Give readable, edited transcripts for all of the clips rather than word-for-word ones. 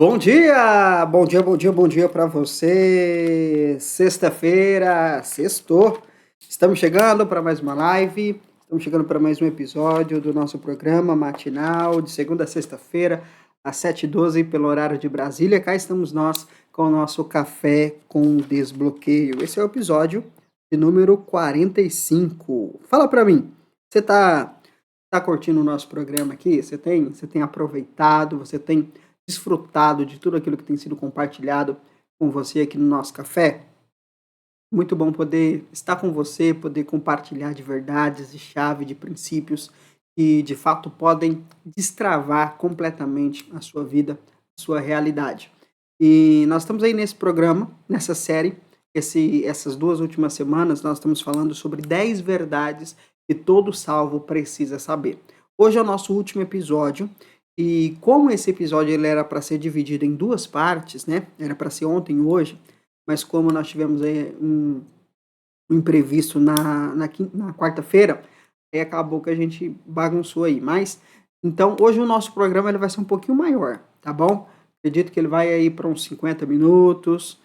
Bom dia, bom dia, bom dia, bom dia para você. Sexta-feira, sextou. Estamos chegando para mais uma live. Estamos chegando para mais um episódio do nosso programa matinal de segunda a sexta-feira, às 7h12 pelo horário de Brasília. Cá estamos nós com o nosso café com desbloqueio. Esse é o episódio de número 45. Fala para mim, você tá curtindo o nosso programa aqui? Você tem aproveitado? Você tem desfrutado de tudo aquilo que tem sido compartilhado com você aqui no nosso café? Muito bom poder estar com você, poder compartilhar de verdades, de chave, de princípios que de fato podem destravar completamente a sua vida, a sua realidade. E nós estamos aí nesse programa, nessa série, essas 2 últimas semanas, nós estamos falando sobre 10 verdades que todo salvo precisa saber. Hoje é o nosso último episódio e como esse episódio ele era para ser dividido em duas partes, né? Era para ser ontem e hoje, mas como nós tivemos aí um imprevisto na quarta-feira, aí acabou que a gente bagunçou aí. Mas, então, hoje o nosso programa ele vai ser um pouquinho maior, tá bom? Acredito que ele vai aí para uns 50 minutos.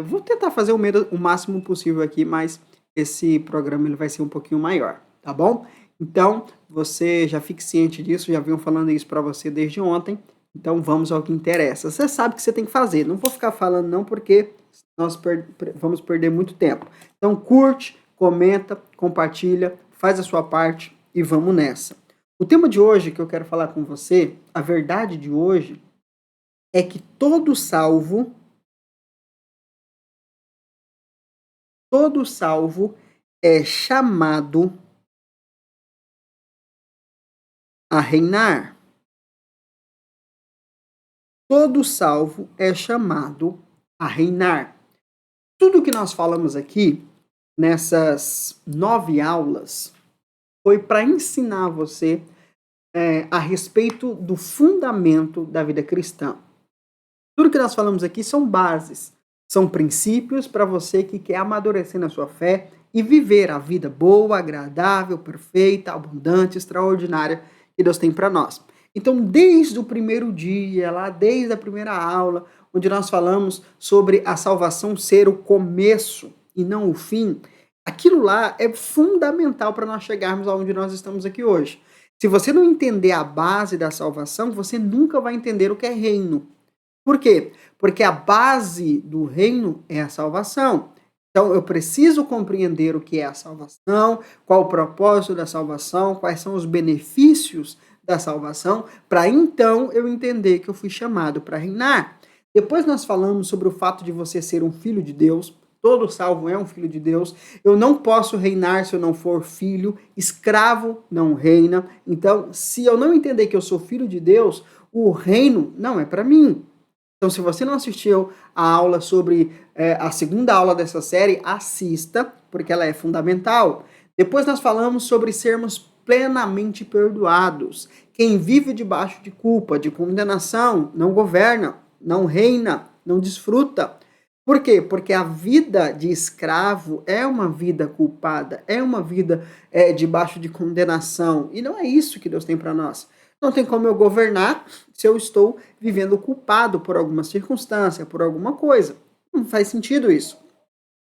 Vou tentar fazer o máximo possível aqui, mas esse programa ele vai ser um pouquinho maior, tá bom? Então, você já fique ciente disso, já venho falando isso para você desde ontem. Então, vamos ao que interessa. Você sabe o que você tem que fazer. Não vou ficar falando não, porque nós vamos perder muito tempo. Então, curte, comenta, compartilha, faz a sua parte e vamos nessa. O tema de hoje que eu quero falar com você, a verdade de hoje, é que todo salvo é chamado a reinar. Todo salvo é chamado a reinar. Tudo que nós falamos aqui, nessas 9 aulas, foi para ensinar você a respeito do fundamento da vida cristã. Tudo que nós falamos aqui são bases, são princípios para você que quer amadurecer na sua fé e viver a vida boa, agradável, perfeita, abundante, extraordinária que Deus tem para nós. Então, desde o primeiro dia, lá desde a primeira aula, onde nós falamos sobre a salvação ser o começo e não o fim, aquilo lá é fundamental para nós chegarmos aonde nós estamos aqui hoje. Se você não entender a base da salvação, você nunca vai entender o que é reino. Por quê? Porque a base do reino é a salvação. Então, eu preciso compreender o que é a salvação, qual o propósito da salvação, quais são os benefícios da salvação, para então eu entender que eu fui chamado para reinar. Depois nós falamos sobre o fato de você ser um filho de Deus. Todo salvo é um filho de Deus. Eu não posso reinar se eu não for filho. Escravo não reina. Então, se eu não entender que eu sou filho de Deus, o reino não é para mim. Então, se você não assistiu a aula sobre a segunda aula dessa série, assista, porque ela é fundamental. Depois nós falamos sobre sermos plenamente perdoados. Quem vive debaixo de culpa, de condenação, não governa, não reina, não desfruta. Por quê? Porque a vida de escravo é uma vida culpada, é uma vida debaixo de condenação. E não é isso que Deus tem para nós. Não tem como eu governar se eu estou vivendo culpado por alguma circunstância, por alguma coisa. Não faz sentido isso.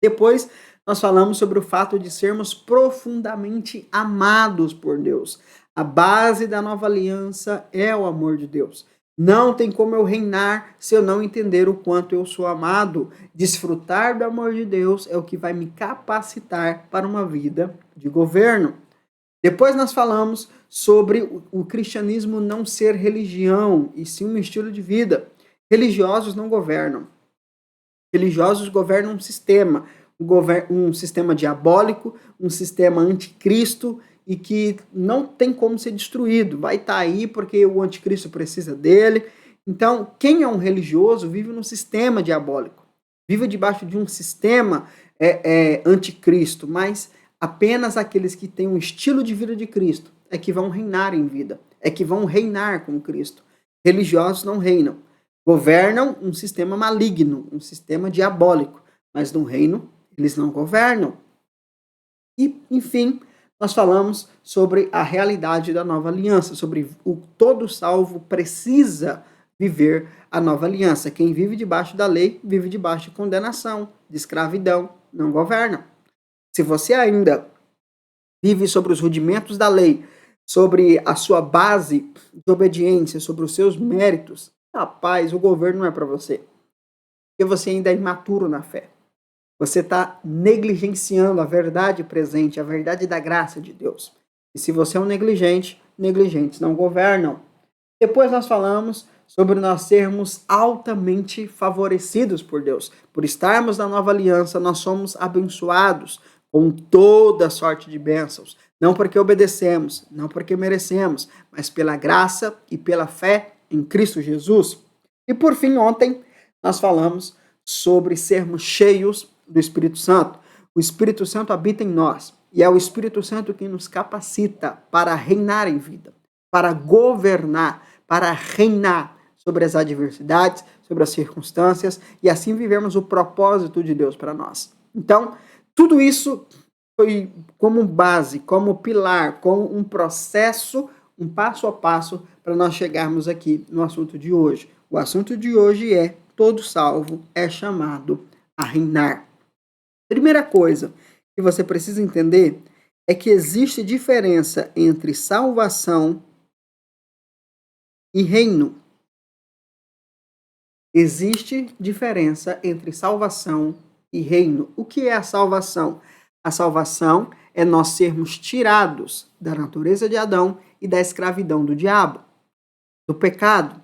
Depois, nós falamos sobre o fato de sermos profundamente amados por Deus. A base da nova aliança é o amor de Deus. Não tem como eu reinar se eu não entender o quanto eu sou amado. Desfrutar do amor de Deus é o que vai me capacitar para uma vida de governo. Depois nós falamos sobre o cristianismo não ser religião, e sim um estilo de vida. Religiosos não governam. Religiosos governam um sistema diabólico, um sistema anticristo, e que não tem como ser destruído. Vai estar aí porque o anticristo precisa dele. Então, quem é um religioso vive num sistema diabólico. Vive debaixo de um sistema anticristo, mas apenas aqueles que têm um estilo de vida de Cristo é que vão reinar em vida, é que vão reinar com Cristo. Religiosos não reinam. Governam um sistema maligno, um sistema diabólico, mas no reino eles não governam. E, enfim, nós falamos sobre a realidade da nova aliança, sobre o todo salvo precisa viver a nova aliança. Quem vive debaixo da lei, vive debaixo de condenação, de escravidão, não governa. Se você ainda vive sobre os rudimentos da lei, sobre a sua base de obediência, sobre os seus méritos, rapaz, o governo não é para você. Porque você ainda é imaturo na fé. Você está negligenciando a verdade presente, a verdade da graça de Deus. E se você é um negligente, negligentes não governam. Depois nós falamos sobre nós sermos altamente favorecidos por Deus. Por estarmos na nova aliança, nós somos abençoados com toda sorte de bênçãos. Não porque obedecemos, não porque merecemos, mas pela graça e pela fé em Cristo Jesus. E por fim, ontem, nós falamos sobre sermos cheios do Espírito Santo. O Espírito Santo habita em nós e é o Espírito Santo que nos capacita para reinar em vida, para governar, para reinar sobre as adversidades, sobre as circunstâncias e assim vivermos o propósito de Deus para nós. Então, tudo isso foi como base, como pilar, como um processo, um passo a passo para nós chegarmos aqui no assunto de hoje. O assunto de hoje é: todo salvo é chamado a reinar. Primeira coisa que você precisa entender é que existe diferença entre salvação e reino. Existe diferença entre salvação e reino. O que é a salvação? A salvação é nós sermos tirados da natureza de Adão e da escravidão do diabo, do pecado.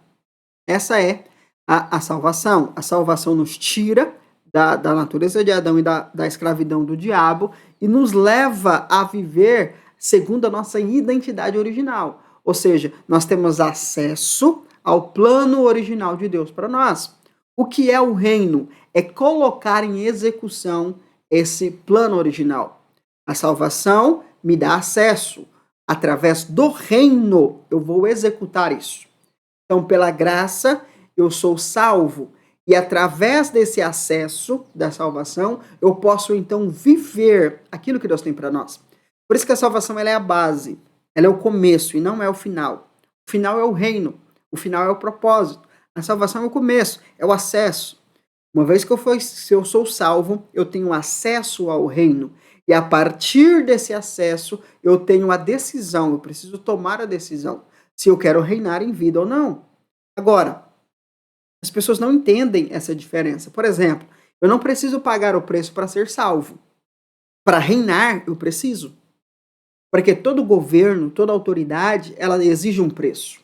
Essa é a salvação. A salvação nos tira da natureza de Adão e da escravidão do diabo e nos leva a viver segundo a nossa identidade original. Ou seja, nós temos acesso ao plano original de Deus para nós. O que é o reino? É colocar em execução esse plano original. A salvação me dá acesso. Através do reino, eu vou executar isso. Então, pela graça, eu sou salvo. E através desse acesso da salvação, eu posso então viver aquilo que Deus tem para nós. Por isso que a salvação ela é a base, ela é o começo e não é o final. O final é o reino, o final é o propósito. A salvação é o começo, é o acesso. Uma vez que eu sou salvo, eu tenho acesso ao reino. E a partir desse acesso, eu tenho a decisão, eu preciso tomar a decisão se eu quero reinar em vida ou não. Agora, as pessoas não entendem essa diferença. Por exemplo, eu não preciso pagar o preço para ser salvo. Para reinar, eu preciso. Porque todo governo, toda autoridade, ela exige um preço.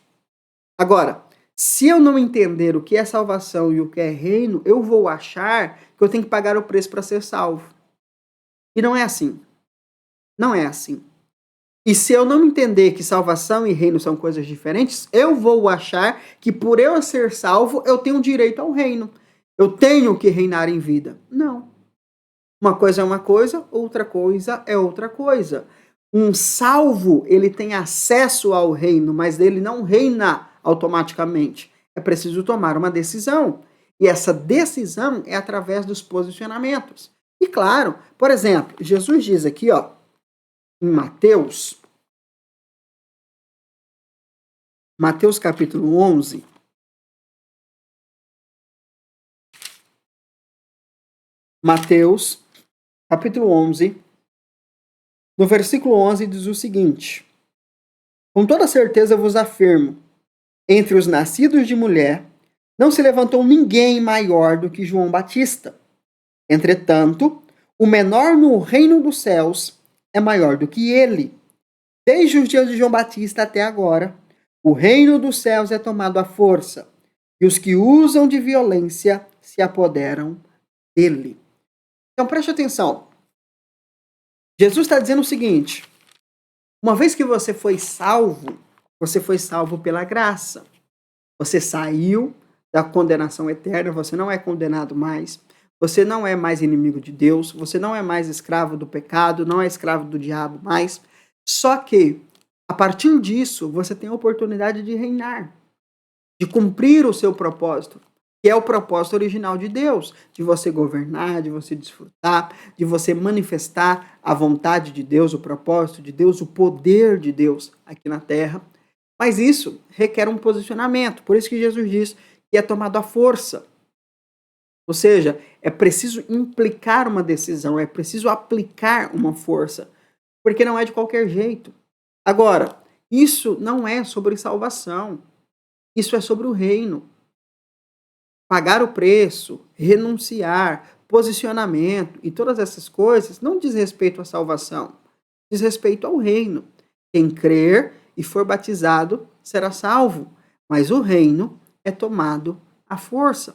Agora, se eu não entender o que é salvação e o que é reino, eu vou achar que eu tenho que pagar o preço para ser salvo. E não é assim. Não é assim. E se eu não entender que salvação e reino são coisas diferentes, eu vou achar que por eu ser salvo, eu tenho direito ao reino. Eu tenho que reinar em vida. Não. Uma coisa é uma coisa, outra coisa é outra coisa. Um salvo, ele tem acesso ao reino, mas ele não reina automaticamente. É preciso tomar uma decisão. E essa decisão é através dos posicionamentos. E claro, por exemplo, Jesus diz aqui, ó, em Mateus capítulo 11, Mateus capítulo 11, no versículo 11 diz o seguinte: com toda certeza vos afirmo, entre os nascidos de mulher, não se levantou ninguém maior do que João Batista. Entretanto, o menor no reino dos céus é maior do que ele. Desde os dias de João Batista até agora, o reino dos céus é tomado à força, e os que usam de violência se apoderam dele. Então preste atenção. Jesus está dizendo o seguinte: uma vez que você foi salvo pela graça. Você saiu da condenação eterna, você não é condenado mais, você não é mais inimigo de Deus, você não é mais escravo do pecado, não é escravo do diabo mais. Só que, a partir disso, você tem a oportunidade de reinar, de cumprir o seu propósito, que é o propósito original de Deus, de você governar, de você desfrutar, de você manifestar a vontade de Deus, o propósito de Deus, o poder de Deus aqui na terra. Mas isso requer um posicionamento. Por isso que Jesus diz que é tomado à força. Ou seja, é preciso implicar uma decisão, é preciso aplicar uma força, porque não é de qualquer jeito. Agora, isso não é sobre salvação, isso é sobre o reino. Pagar o preço, renunciar, posicionamento e todas essas coisas não diz respeito à salvação, diz respeito ao reino. Quem crer e for batizado será salvo, mas o reino é tomado à força.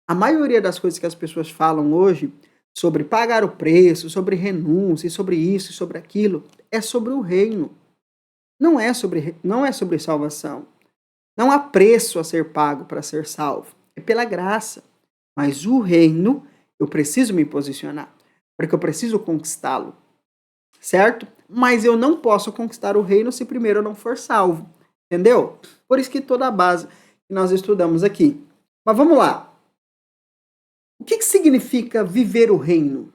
A maioria das coisas que as pessoas falam hoje sobre pagar o preço, sobre renúncia, sobre isso, sobre aquilo, é sobre o reino. Não é sobre salvação. Não há preço a ser pago para ser salvo. É pela graça. Mas o reino, eu preciso me posicionar, porque eu preciso conquistá-lo. Certo? Mas eu não posso conquistar o reino se primeiro eu não for salvo. Entendeu? Por isso que toda a base que nós estudamos aqui. Mas vamos lá. O que significa viver o reino?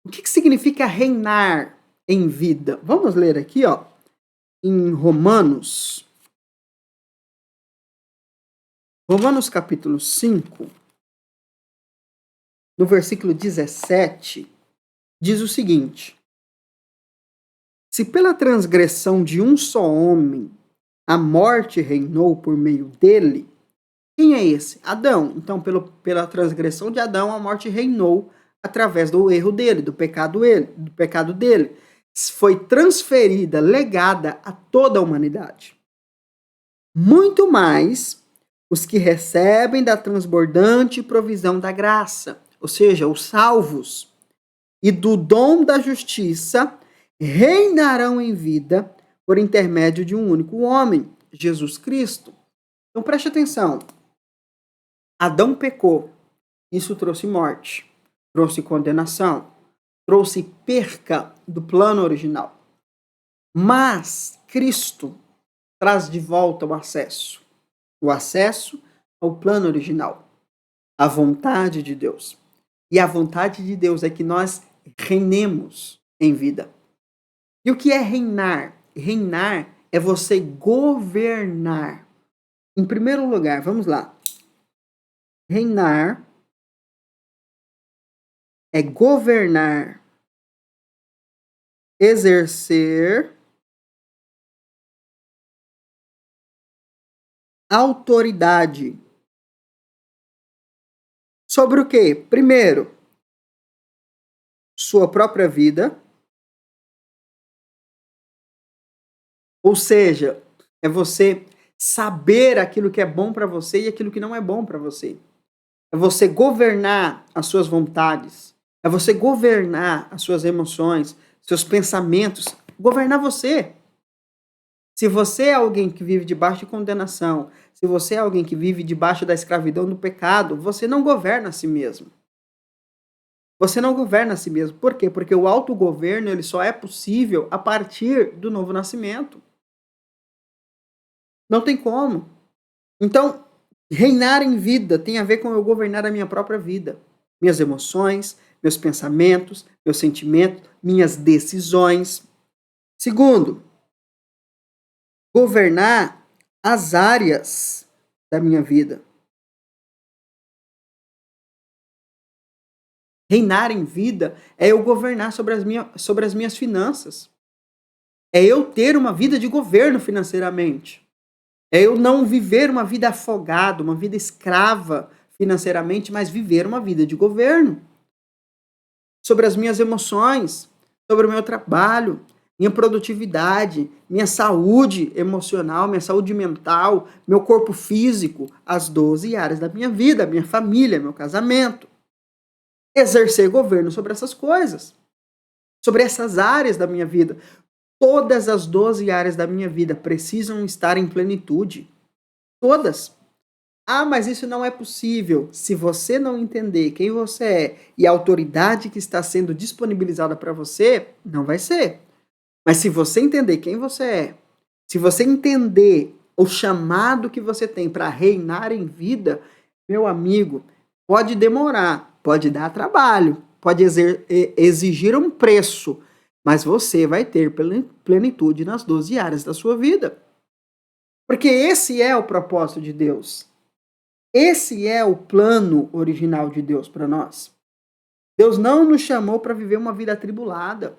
O que significa reinar em vida? Vamos ler aqui, ó, em Romanos. Romanos capítulo 5, no versículo 17, diz o seguinte: se pela transgressão de um só homem a morte reinou por meio dele, quem é esse? Adão. Então, pela transgressão de Adão, a morte reinou através do erro dele, do pecado dele. Foi transferida, legada a toda a humanidade. Muito mais os que recebem da transbordante provisão da graça, ou seja, os salvos, e do dom da justiça, reinarão em vida por intermédio de um único homem, Jesus Cristo. Então preste atenção. Adão pecou. Isso trouxe morte, trouxe condenação, trouxe perca do plano original. Mas Cristo traz de volta o acesso ao plano original, à vontade de Deus. E a vontade de Deus é que nós reinemos em vida. E o que é reinar? Reinar é você governar. Em primeiro lugar, vamos lá. Reinar é governar, exercer autoridade. Sobre o quê? Primeiro, sua própria vida. Ou seja, é você saber aquilo que é bom para você e aquilo que não é bom para você. É você governar as suas vontades. É você governar as suas emoções, seus pensamentos. Governar você. Se você é alguém que vive debaixo de condenação, se você é alguém que vive debaixo da escravidão do pecado, você não governa a si mesmo. Você não governa a si mesmo. Por quê? Porque o autogoverno ele só é possível a partir do novo nascimento. Não tem como. Então, reinar em vida tem a ver com eu governar a minha própria vida. Minhas emoções, meus pensamentos, meus sentimentos, minhas decisões. Segundo, governar as áreas da minha vida. Reinar em vida é eu governar sobre as minhas finanças. É eu ter uma vida de governo financeiramente. É eu não viver uma vida afogada, uma vida escrava financeiramente, mas viver uma vida de governo. Sobre as minhas emoções, sobre o meu trabalho, minha produtividade, minha saúde emocional, minha saúde mental, meu corpo físico, as 12 áreas da minha vida, minha família, meu casamento. Exercer governo sobre essas coisas, sobre essas áreas da minha vida. Todas as 12 áreas da minha vida precisam estar em plenitude. Todas. Ah, mas isso não é possível. Se você não entender quem você é e a autoridade que está sendo disponibilizada para você, não vai ser. Mas se você entender quem você é, se você entender o chamado que você tem para reinar em vida, meu amigo, pode demorar, pode dar trabalho, pode exigir um preço, mas você vai ter plenitude nas 12 áreas da sua vida. Porque esse é o propósito de Deus. Esse é o plano original de Deus para nós. Deus não nos chamou para viver uma vida atribulada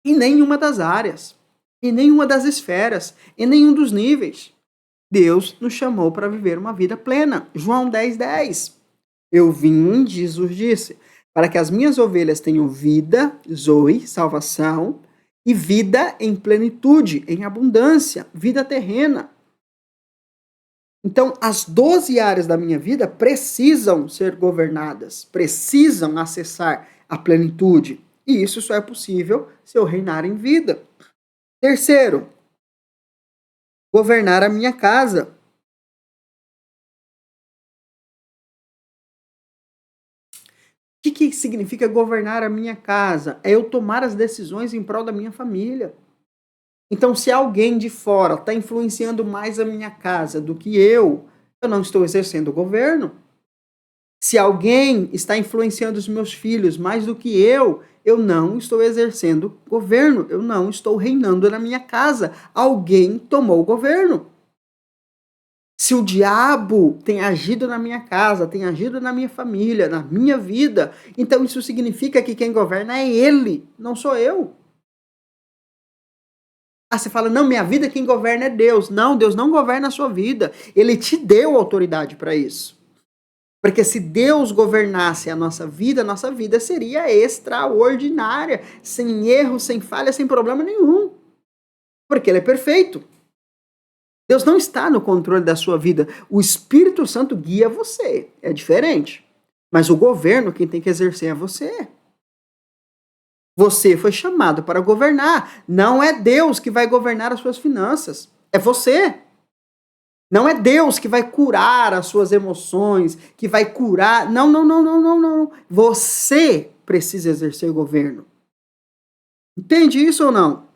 em nenhuma das áreas, em nenhuma das esferas, em nenhum dos níveis. Deus nos chamou para viver uma vida plena. João 10:10. Eu vim, Jesus disse, para que as minhas ovelhas tenham vida, zoe, salvação, e vida em plenitude, em abundância, vida terrena. Então, as 12 áreas da minha vida precisam ser governadas, precisam acessar a plenitude. E isso só é possível se eu reinar em vida. Terceiro, governar a minha casa. O que significa governar a minha casa? É eu tomar as decisões em prol da minha família. Então, se alguém de fora está influenciando mais a minha casa do que eu não estou exercendo o governo. Se alguém está influenciando os meus filhos mais do que eu não estou exercendo governo, eu não estou reinando na minha casa. Alguém tomou o governo. Se o diabo tem agido na minha casa, tem agido na minha família, na minha vida, então isso significa que quem governa é ele, não sou eu. Ah, você fala, não, minha vida quem governa é Deus. Não, Deus não governa a sua vida. Ele te deu autoridade para isso. Porque se Deus governasse a nossa vida seria extraordinária, sem erro, sem falha, sem problema nenhum. Porque Ele é perfeito. Deus não está no controle da sua vida. O Espírito Santo guia você. É diferente. Mas o governo, quem tem que exercer é você. Você foi chamado para governar. Não é Deus que vai governar as suas finanças. É você. Não é Deus que vai curar as suas emoções, que vai curar. Não, não, não, não, não, não. Você precisa exercer o governo. Entende isso ou não?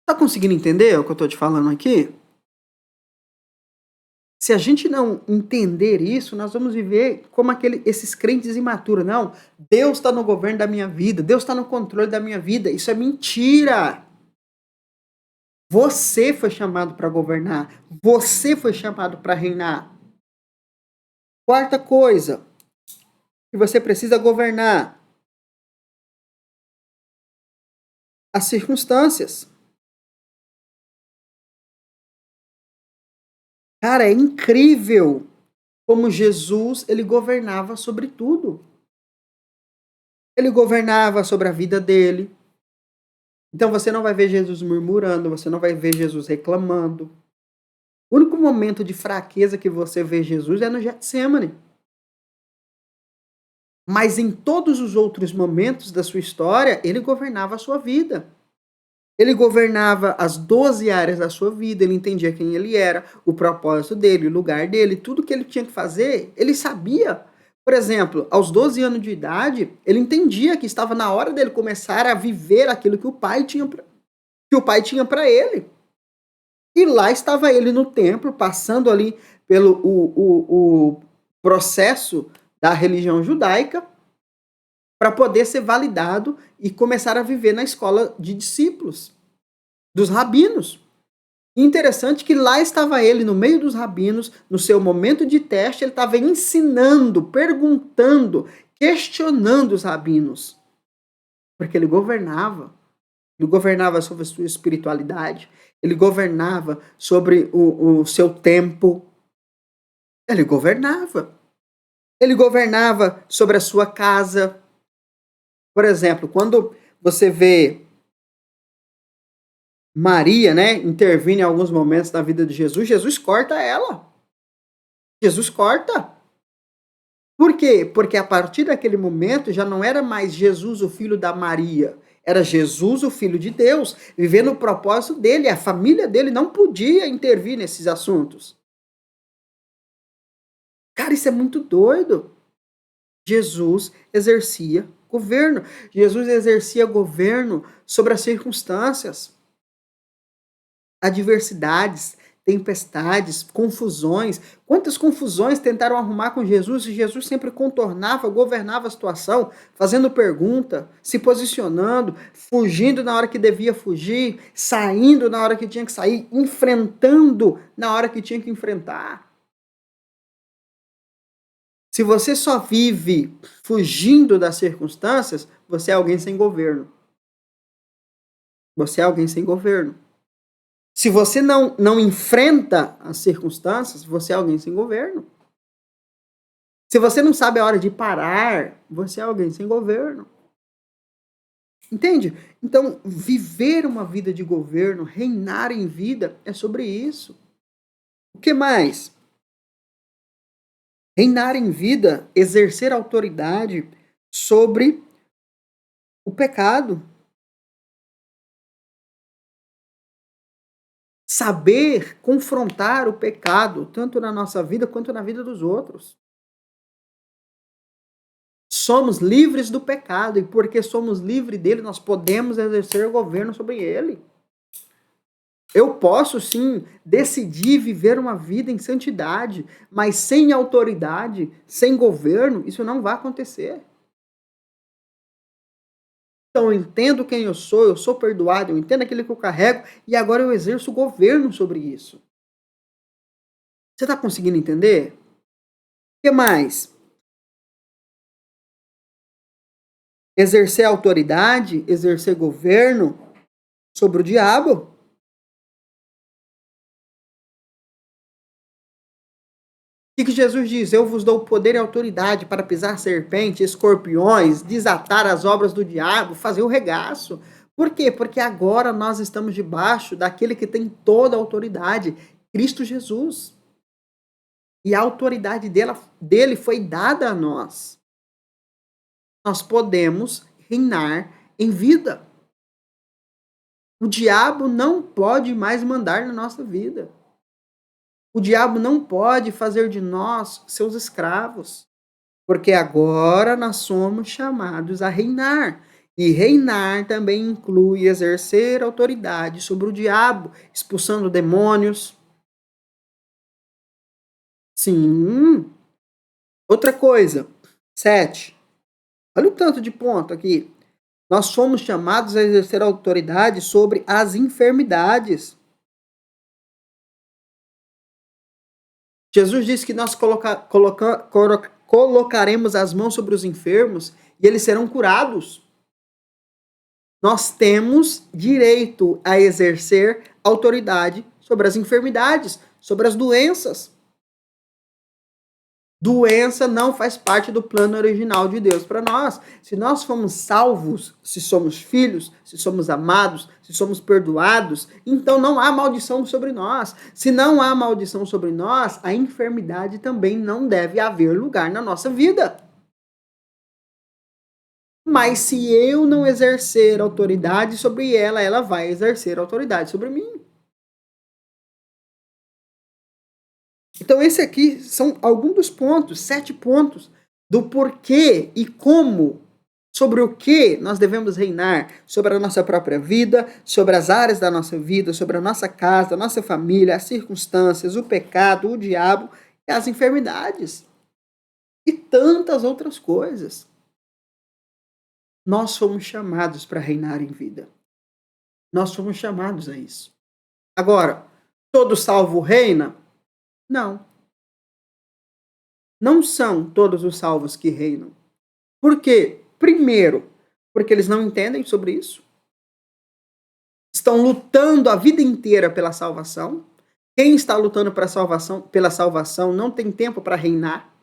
Tá conseguindo entender o que eu tô te falando aqui? Se a gente não entender isso, nós vamos viver como esses crentes imaturos. Não, Deus está no governo da minha vida, Deus está no controle da minha vida. Isso é mentira. Você foi chamado para governar, você foi chamado para reinar. Quarta coisa que você precisa governar: as circunstâncias. Cara, é incrível como Jesus, ele governava sobre tudo. Ele governava sobre a vida dele. Então você não vai ver Jesus murmurando, você não vai ver Jesus reclamando. O único momento de fraqueza que você vê Jesus é no Getsemane. Mas em todos os outros momentos da sua história, ele governava a sua vida. Ele governava as 12 áreas da sua vida, ele entendia quem ele era, o propósito dele, o lugar dele, tudo que ele tinha que fazer, ele sabia. Por exemplo, aos 12 anos de idade, ele entendia que estava na hora dele começar a viver aquilo que o pai tinha para ele. E lá estava ele no templo, passando ali pelo o processo da religião judaica, para poder ser validado e começar a viver na escola de discípulos, dos rabinos. E interessante que lá estava ele, no meio dos rabinos, no seu momento de teste, ele estava ensinando, perguntando, questionando os rabinos. Porque ele governava. Ele governava sobre a sua espiritualidade, ele governava sobre o seu tempo. Ele governava. Ele governava sobre a sua casa. Por exemplo, quando você vê Maria, né, intervir em alguns momentos na vida de Jesus, Jesus corta ela. Jesus corta. Por quê? Porque a partir daquele momento já não era mais Jesus o filho da Maria, era Jesus o filho de Deus, vivendo o propósito dele, a família dele não podia intervir nesses assuntos. Cara, isso é muito doido. Jesus exercia governo. Jesus exercia governo sobre as circunstâncias, adversidades, tempestades, confusões. Quantas confusões tentaram arrumar com Jesus e Jesus sempre contornava, governava a situação, fazendo pergunta, se posicionando, fugindo na hora que devia fugir, saindo na hora que tinha que sair, enfrentando na hora que tinha que enfrentar. Se você só vive fugindo das circunstâncias, você é alguém sem governo. Você é alguém sem governo. Se você não enfrenta as circunstâncias, você é alguém sem governo. Se você não sabe a hora de parar, você é alguém sem governo. Entende? Então, viver uma vida de governo, reinar em vida, é sobre isso. O que mais? Reinar em vida, exercer autoridade sobre o pecado. Saber confrontar o pecado, tanto na nossa vida quanto na vida dos outros. Somos livres do pecado, e porque somos livres dele, nós podemos exercer o governo sobre ele. Eu posso sim decidir viver uma vida em santidade, mas sem autoridade, sem governo, isso não vai acontecer. Então eu entendo quem eu sou perdoado, eu entendo aquilo que eu carrego, e agora eu exerço o governo sobre isso. Você está conseguindo entender? O que mais? Exercer autoridade, exercer governo sobre o diabo. O que Jesus diz? Eu vos dou poder e autoridade para pisar serpentes, escorpiões, desatar as obras do diabo, fazer o regaço. Por quê? Porque agora nós estamos debaixo daquele que tem toda a autoridade, Cristo Jesus. E a autoridade dele foi dada a nós. Nós podemos reinar em vida. O diabo não pode mais mandar na nossa vida. O diabo não pode fazer de nós seus escravos, porque agora nós somos chamados a reinar. E reinar também inclui exercer autoridade sobre o diabo, expulsando demônios. Sim. Outra coisa, 7. Olha o tanto de ponto aqui. Nós somos chamados a exercer autoridade sobre as enfermidades. Jesus disse que nós colocaremos as mãos sobre os enfermos e eles serão curados. Nós temos direito a exercer autoridade sobre as enfermidades, sobre as doenças. Doença não faz parte do plano original de Deus para nós. Se nós fomos salvos, se somos filhos, se somos amados, se somos perdoados, então não há maldição sobre nós. Se não há maldição sobre nós, a enfermidade também não deve haver lugar na nossa vida. Mas se eu não exercer autoridade sobre ela, ela vai exercer autoridade sobre mim. Então, esse aqui são alguns dos pontos, 7 pontos, do porquê e como, sobre o que nós devemos reinar, sobre a nossa própria vida, sobre as áreas da nossa vida, sobre a nossa casa, a nossa família, as circunstâncias, o pecado, o diabo e as enfermidades. E tantas outras coisas. Nós fomos chamados para reinar em vida. Nós fomos chamados a isso. Agora, todo salvo reina? Não. Não são todos os salvos que reinam. Por quê? Primeiro, porque eles não entendem sobre isso. Estão lutando a vida inteira pela salvação. Quem está lutando pela salvação não tem tempo para reinar.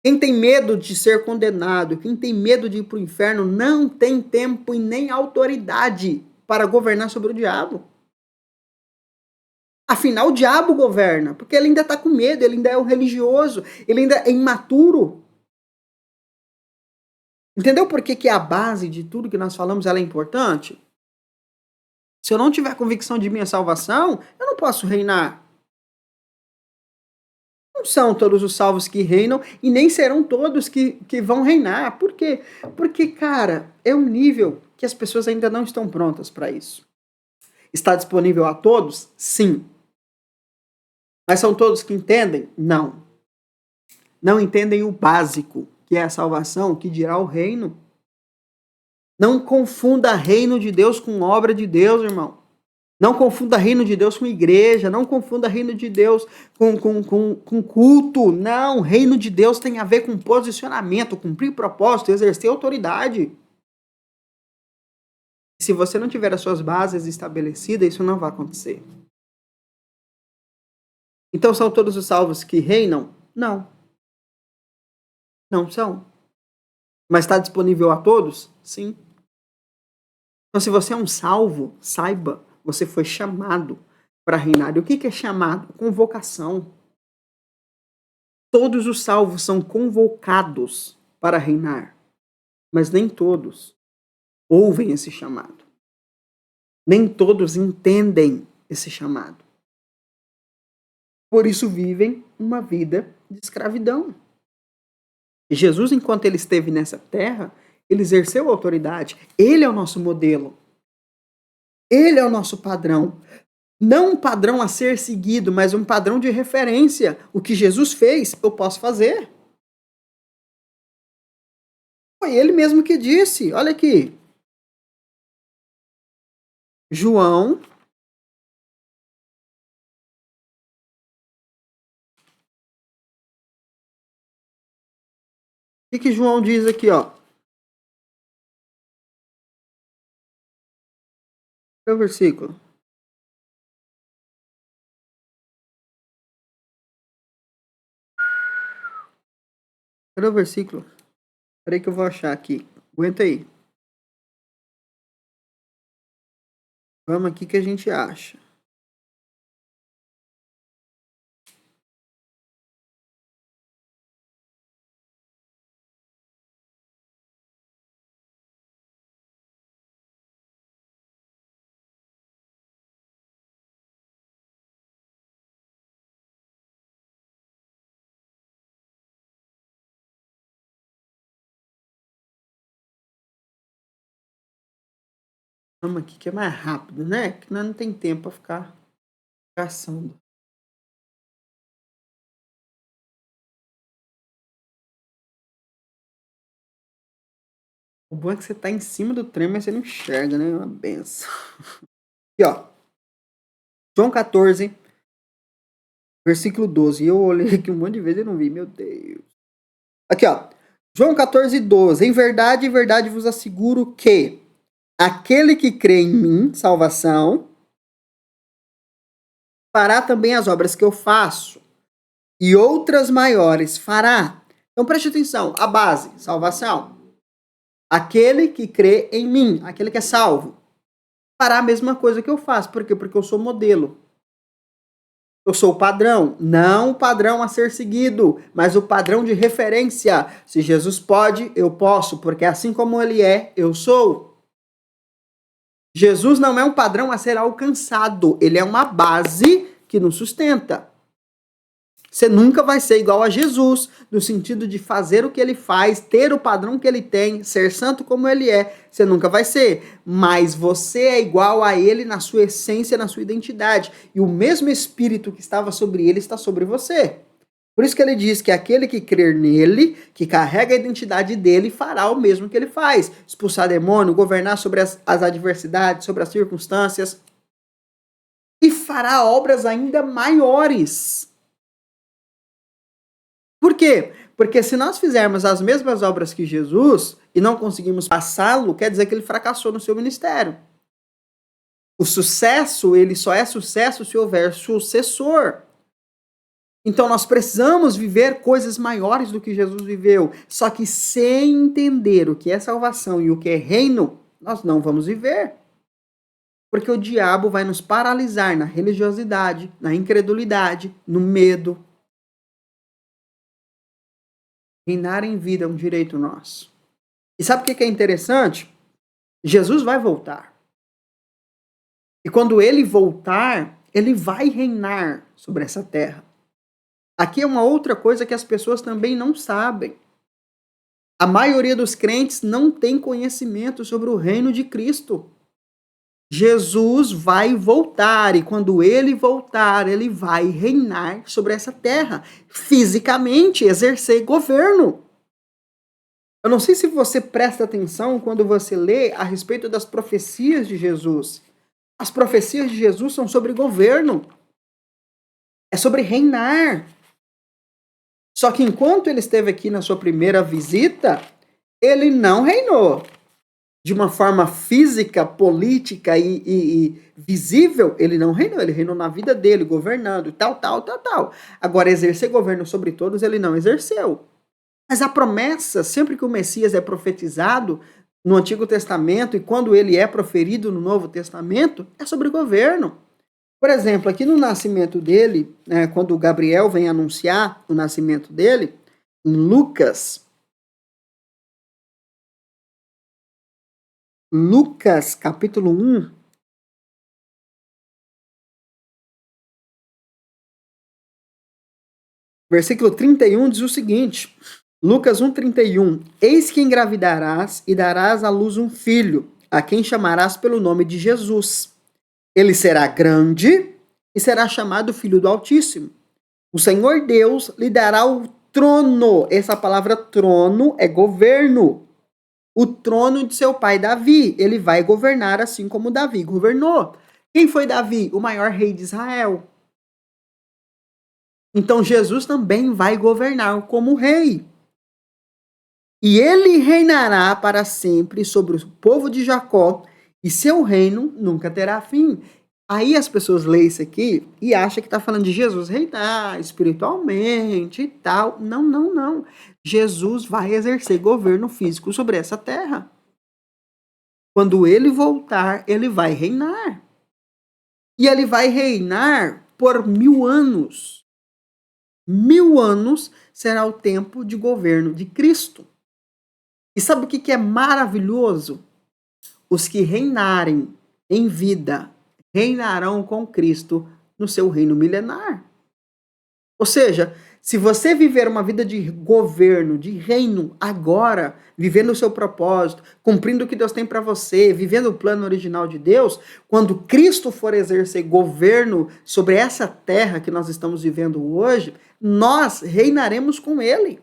Quem tem medo de ser condenado, quem tem medo de ir para o inferno, não tem tempo e nem autoridade para governar sobre o diabo. Afinal, o diabo governa, porque ele ainda está com medo, ele ainda é um religioso, ele ainda é imaturo. Entendeu por que a base de tudo que nós falamos ela é importante? Se eu não tiver convicção de minha salvação, eu não posso reinar. Não são todos os salvos que reinam e nem serão todos que vão reinar. Por quê? Porque, cara, é um nível que as pessoas ainda não estão prontas para isso. Está disponível a todos? Sim. Mas são todos que entendem? Não. Não entendem o básico, que é a salvação, que dirá o reino. Não confunda reino de Deus com obra de Deus, irmão. Não confunda reino de Deus com igreja. Não confunda reino de Deus com culto. Não, reino de Deus tem a ver com posicionamento, cumprir propósito, exercer autoridade. Se você não tiver as suas bases estabelecidas, isso não vai acontecer. Então são todos os salvos que reinam? Não. Não são. Mas está disponível a todos? Sim. Então, se você é um salvo, saiba, você foi chamado para reinar. E o que é chamado? Convocação. Todos os salvos são convocados para reinar, mas nem todos ouvem esse chamado. Nem todos entendem esse chamado. Por isso vivem uma vida de escravidão. E Jesus, enquanto ele esteve nessa terra, ele exerceu autoridade. Ele é o nosso modelo. Ele é o nosso padrão. Não um padrão a ser seguido, mas um padrão de referência. O que Jesus fez, eu posso fazer. Foi ele mesmo que disse. Olha aqui. João. O que João diz aqui, ó? É o versículo. Cadê o versículo? Peraí que eu vou achar aqui. Aguenta aí. Vamos aqui que a gente acha. Vamos aqui que é mais rápido, né? Que nós não tem tempo para ficar caçando. O bom é que você tá em cima do trem, mas você não enxerga, né? É uma benção. Aqui, ó. João 14, versículo 12. E eu olhei aqui um monte de vezes e não vi, meu Deus. Aqui, ó. João 14, 12. Em verdade vos asseguro que aquele que crê em mim, salvação, fará também as obras que eu faço, e outras maiores fará. Então preste atenção, a base, salvação. Aquele que crê em mim, aquele que é salvo, fará a mesma coisa que eu faço. Por quê? Porque eu sou modelo. Eu sou o padrão. Não o padrão a ser seguido, mas o padrão de referência. Se Jesus pode, eu posso, porque assim como ele é, eu sou. Jesus não é um padrão a ser alcançado, ele é uma base que nos sustenta. Você nunca vai ser igual a Jesus, no sentido de fazer o que ele faz, ter o padrão que ele tem, ser santo como ele é. Você nunca vai ser. Mas você é igual a ele na sua essência, na sua identidade. E o mesmo Espírito que estava sobre ele está sobre você. Por isso que ele diz que aquele que crer nele, que carrega a identidade dele, fará o mesmo que ele faz. Expulsar demônio, governar sobre as adversidades, sobre as circunstâncias. E fará obras ainda maiores. Por quê? Porque se nós fizermos as mesmas obras que Jesus e não conseguimos passá-lo, quer dizer que ele fracassou no seu ministério. O sucesso, ele só é sucesso se houver sucessor. Então nós precisamos viver coisas maiores do que Jesus viveu. Só que sem entender o que é salvação e o que é reino, nós não vamos viver. Porque o diabo vai nos paralisar na religiosidade, na incredulidade, no medo. Reinar em vida é um direito nosso. E sabe o que é interessante? Jesus vai voltar. E quando ele voltar, ele vai reinar sobre essa terra. Aqui é uma outra coisa que as pessoas também não sabem. A maioria dos crentes não tem conhecimento sobre o reino de Cristo. Jesus vai voltar, e quando ele voltar, ele vai reinar sobre essa terra, fisicamente, exercer governo. Eu não sei se você presta atenção quando você lê a respeito das profecias de Jesus. As profecias de Jesus são sobre governo, é sobre reinar. Só que enquanto ele esteve aqui na sua primeira visita, ele não reinou de uma forma física, política e visível. Ele não reinou, ele reinou na vida dele, governando, tal. Agora, exercer governo sobre todos, ele não exerceu. Mas a promessa, sempre que o Messias é profetizado no Antigo Testamento e quando ele é proferido no Novo Testamento, é sobre governo. Por exemplo, aqui no nascimento dele, quando Gabriel vem anunciar o nascimento dele, em Lucas capítulo 1, versículo 31 diz o seguinte, Lucas 1:31, eis que engravidarás e darás à luz um filho, a quem chamarás pelo nome de Jesus. Ele será grande e será chamado Filho do Altíssimo. O Senhor Deus lhe dará o trono. Essa palavra trono é governo. O trono de seu pai Davi. Ele vai governar assim como Davi governou. Quem foi Davi? O maior rei de Israel. Então Jesus também vai governar como rei. E ele reinará para sempre sobre o povo de Jacó, e seu reino nunca terá fim. Aí as pessoas leem isso aqui e acham que está falando de Jesus reinar espiritualmente e tal. Não. Jesus vai exercer governo físico sobre essa terra. Quando ele voltar, ele vai reinar. E ele vai reinar por 1000 anos. 1000 anos será o tempo de governo de Cristo. E sabe o que é maravilhoso? Os que reinarem em vida reinarão com Cristo no seu reino milenar. Ou seja, se você viver uma vida de governo, de reino agora, vivendo o seu propósito, cumprindo o que Deus tem para você, vivendo o plano original de Deus, quando Cristo for exercer governo sobre essa terra que nós estamos vivendo hoje, nós reinaremos com Ele.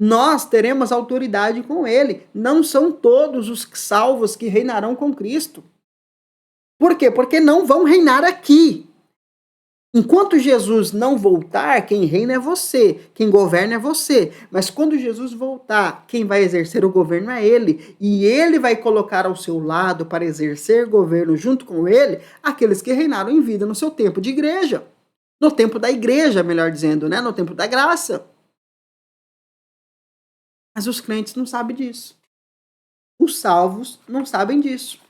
Nós teremos autoridade com Ele. Não são todos os salvos que reinarão com Cristo. Por quê? Porque não vão reinar aqui. Enquanto Jesus não voltar, quem reina é você, quem governa é você. Mas quando Jesus voltar, quem vai exercer o governo é Ele. E Ele vai colocar ao seu lado, para exercer governo junto com Ele, aqueles que reinaram em vida no seu tempo de igreja. No tempo da igreja, melhor dizendo, né? No tempo da graça. Mas os crentes não sabem disso. Os salvos não sabem disso.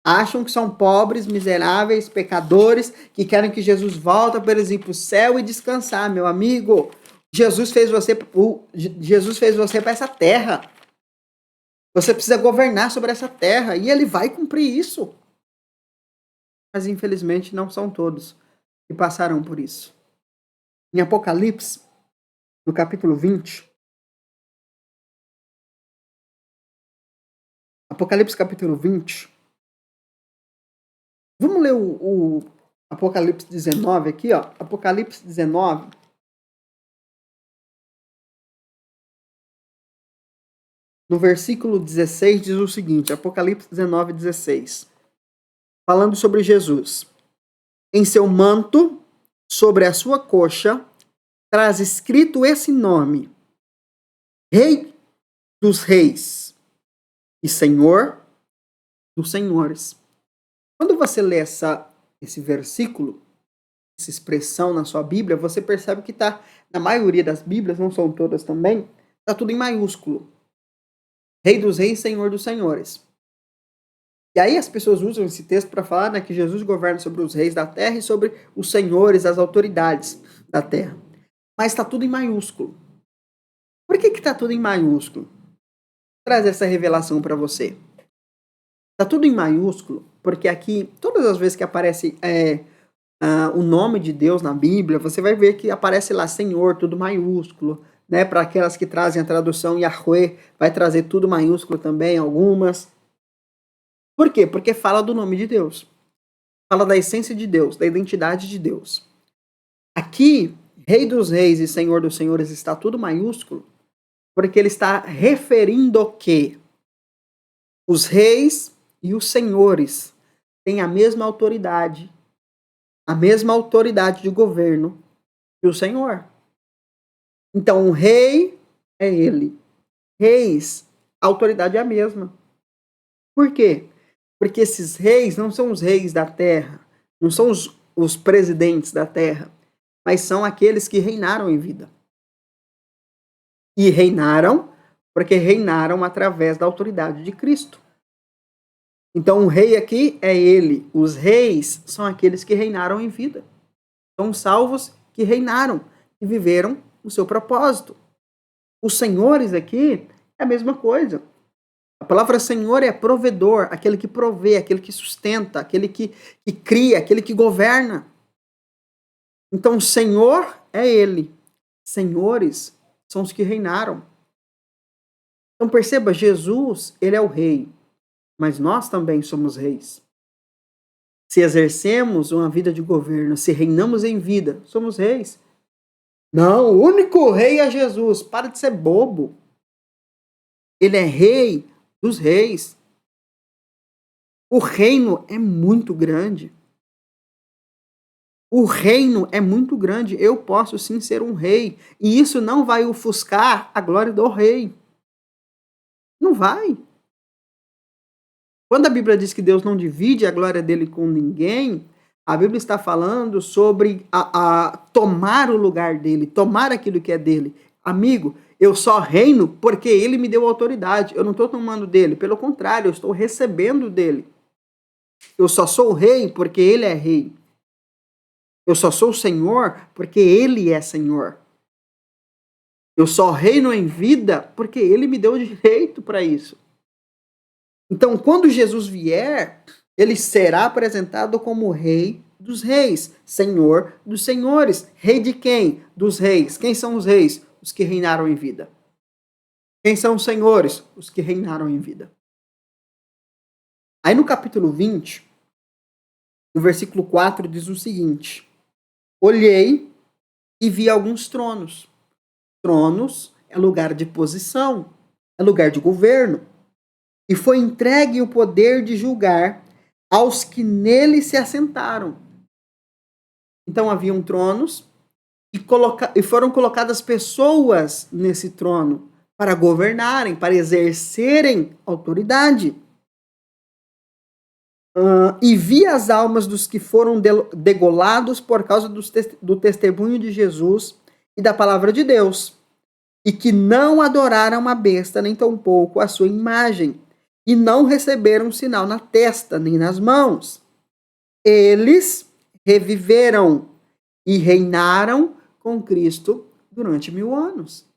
Acham que são pobres, miseráveis, pecadores, que querem que Jesus volte para eles ir para o céu e descansar, meu amigo. Jesus fez você para essa terra. Você precisa governar sobre essa terra e ele vai cumprir isso. Mas infelizmente não são todos que passarão por isso. Em Apocalipse, no capítulo 20, Apocalipse capítulo 20, vamos ler o Apocalipse 19 aqui, ó. Apocalipse 19. No versículo 16 diz o seguinte, Apocalipse 19, 16. Falando sobre Jesus. Em seu manto, sobre a sua coxa, traz escrito esse nome: Rei dos Reis e Senhor dos Senhores. Quando você lê esse versículo, essa expressão na sua Bíblia, você percebe que está, na maioria das Bíblias, não são todas também, está tudo em maiúsculo. Rei dos Reis, Senhor dos Senhores. E aí as pessoas usam esse texto para falar, né, que Jesus governa sobre os reis da terra e sobre os senhores, as autoridades da terra. Mas está tudo em maiúsculo. Por que está tudo em maiúsculo? Vou trazer essa revelação para você. Está tudo em maiúsculo porque aqui, todas as vezes que aparece o nome de Deus na Bíblia, você vai ver que aparece lá Senhor, tudo maiúsculo. Né? Para aquelas que trazem a tradução Yahweh, vai trazer tudo maiúsculo também, algumas. Por quê? Porque fala do nome de Deus. Fala da essência de Deus, da identidade de Deus. Aqui, Rei dos Reis e Senhor dos Senhores está tudo maiúsculo, porque ele está referindo que os reis e os senhores têm a mesma autoridade de governo que o Senhor. Então, o rei é ele. Reis, a autoridade é a mesma. Por quê? Porque esses reis não são os reis da terra, não são os presidentes da terra, mas são aqueles que reinaram em vida. E reinaram porque reinaram através da autoridade de Cristo. Então, o rei aqui é ele. Os reis são aqueles que reinaram em vida. São salvos que reinaram e viveram o seu propósito. Os senhores aqui é a mesma coisa. A palavra senhor é provedor, aquele que provê, aquele que sustenta, aquele que cria, aquele que governa. Então, senhor é ele. Senhores são os que reinaram. Então, perceba, Jesus, ele é o rei, mas nós também somos reis. Se exercemos uma vida de governo, se reinamos em vida, somos reis. Não, o único rei é Jesus. Para de ser bobo. Ele é rei dos reis. O reino é muito grande. O reino é muito grande. Eu posso sim ser um rei. E isso não vai ofuscar a glória do rei. Não vai. Quando a Bíblia diz que Deus não divide a glória dele com ninguém, a Bíblia está falando sobre a tomar o lugar dele, tomar aquilo que é dele. Amigo, eu só reino porque ele me deu autoridade. Eu não estou tomando dele. Pelo contrário, eu estou recebendo dele. Eu só sou rei porque ele é rei. Eu só sou senhor porque ele é senhor. Eu só reino em vida porque ele me deu direito para isso. Então, quando Jesus vier, ele será apresentado como rei dos reis, senhor dos senhores. Rei de quem? Dos reis. Quem são os reis? Os que reinaram em vida. Quem são os senhores? Os que reinaram em vida. Aí no capítulo 20, no versículo 4, diz o seguinte: olhei e vi alguns tronos. Tronos é lugar de posição, é lugar de governo. E foi entregue o poder de julgar aos que nele se assentaram. Então haviam tronos e foram colocadas pessoas nesse trono para governarem, para exercerem autoridade. E vi as almas dos que foram degolados por causa do testemunho de Jesus e da palavra de Deus, e que não adoraram a besta, nem tampouco a sua imagem, e não receberam sinal na testa, nem nas mãos. Eles reviveram e reinaram com Cristo durante 1000 anos.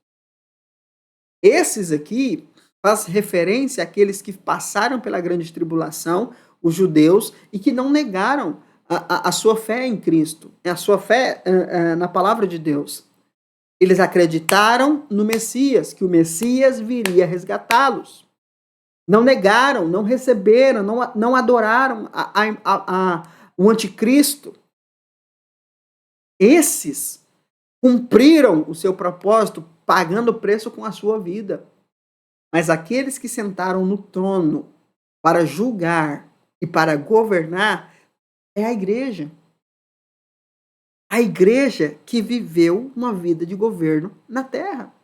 Esses aqui faz referência àqueles que passaram pela grande tribulação, os judeus, e que não negaram a sua fé em Cristo, a sua fé na palavra de Deus. Eles acreditaram no Messias, que o Messias viria resgatá-los. Não negaram, não receberam, não adoraram o anticristo. Esses cumpriram o seu propósito, pagando o preço com a sua vida. Mas aqueles que sentaram no trono para julgar e para governar é a igreja. A igreja que viveu uma vida de governo na terra.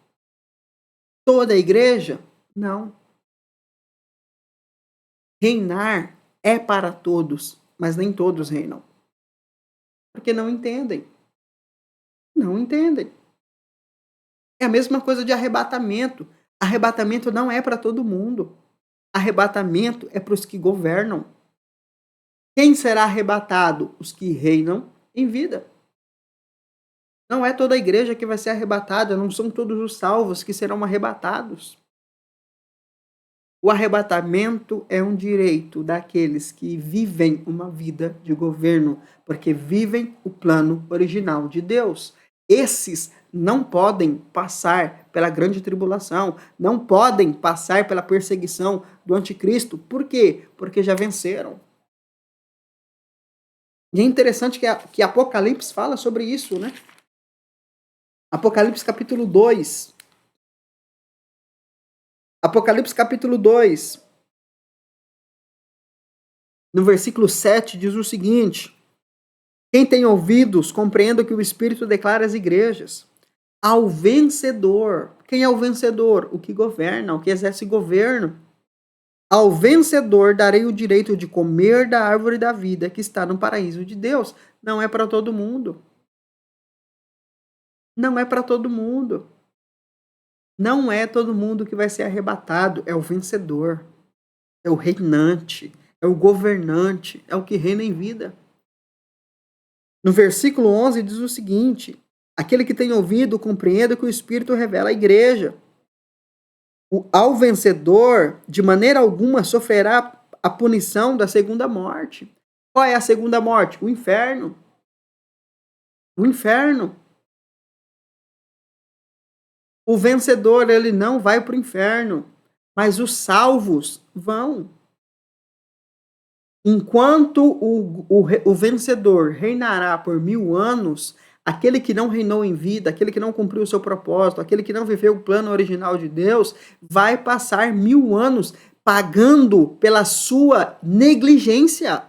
Toda a igreja? Não. Reinar é para todos, mas nem todos reinam. Porque não entendem. Não entendem. É a mesma coisa de arrebatamento. Arrebatamento não é para todo mundo. Arrebatamento é para os que governam. Quem será arrebatado? Os que reinam em vida. Não é toda a igreja que vai ser arrebatada, não são todos os salvos que serão arrebatados. O arrebatamento é um direito daqueles que vivem uma vida de governo, porque vivem o plano original de Deus. Esses não podem passar pela grande tribulação, não podem passar pela perseguição do anticristo. Por quê? Porque já venceram. E é interessante que Apocalipse fala sobre isso, né? Apocalipse capítulo 2. Apocalipse capítulo 2, no versículo 7, diz o seguinte: quem tem ouvidos, compreenda o que o Espírito declara às igrejas. Ao vencedor. Quem é o vencedor? O que governa, o que exerce governo. Ao vencedor darei o direito de comer da árvore da vida que está no paraíso de Deus. Não é para todo mundo. Não é para todo mundo. Não é todo mundo que vai ser arrebatado. É o vencedor. É o reinante. É o governante. É o que reina em vida. No versículo 11 diz o seguinte: aquele que tem ouvido, compreenda que o Espírito revela à igreja. Ao vencedor, de maneira alguma, sofrerá a punição da segunda morte. Qual é a segunda morte? O inferno. O inferno. O vencedor, ele não vai para o inferno, mas os salvos vão. Enquanto o vencedor reinará por 1000 anos, aquele que não reinou em vida, aquele que não cumpriu o seu propósito, aquele que não viveu o plano original de Deus, vai passar 1000 anos pagando pela sua negligência,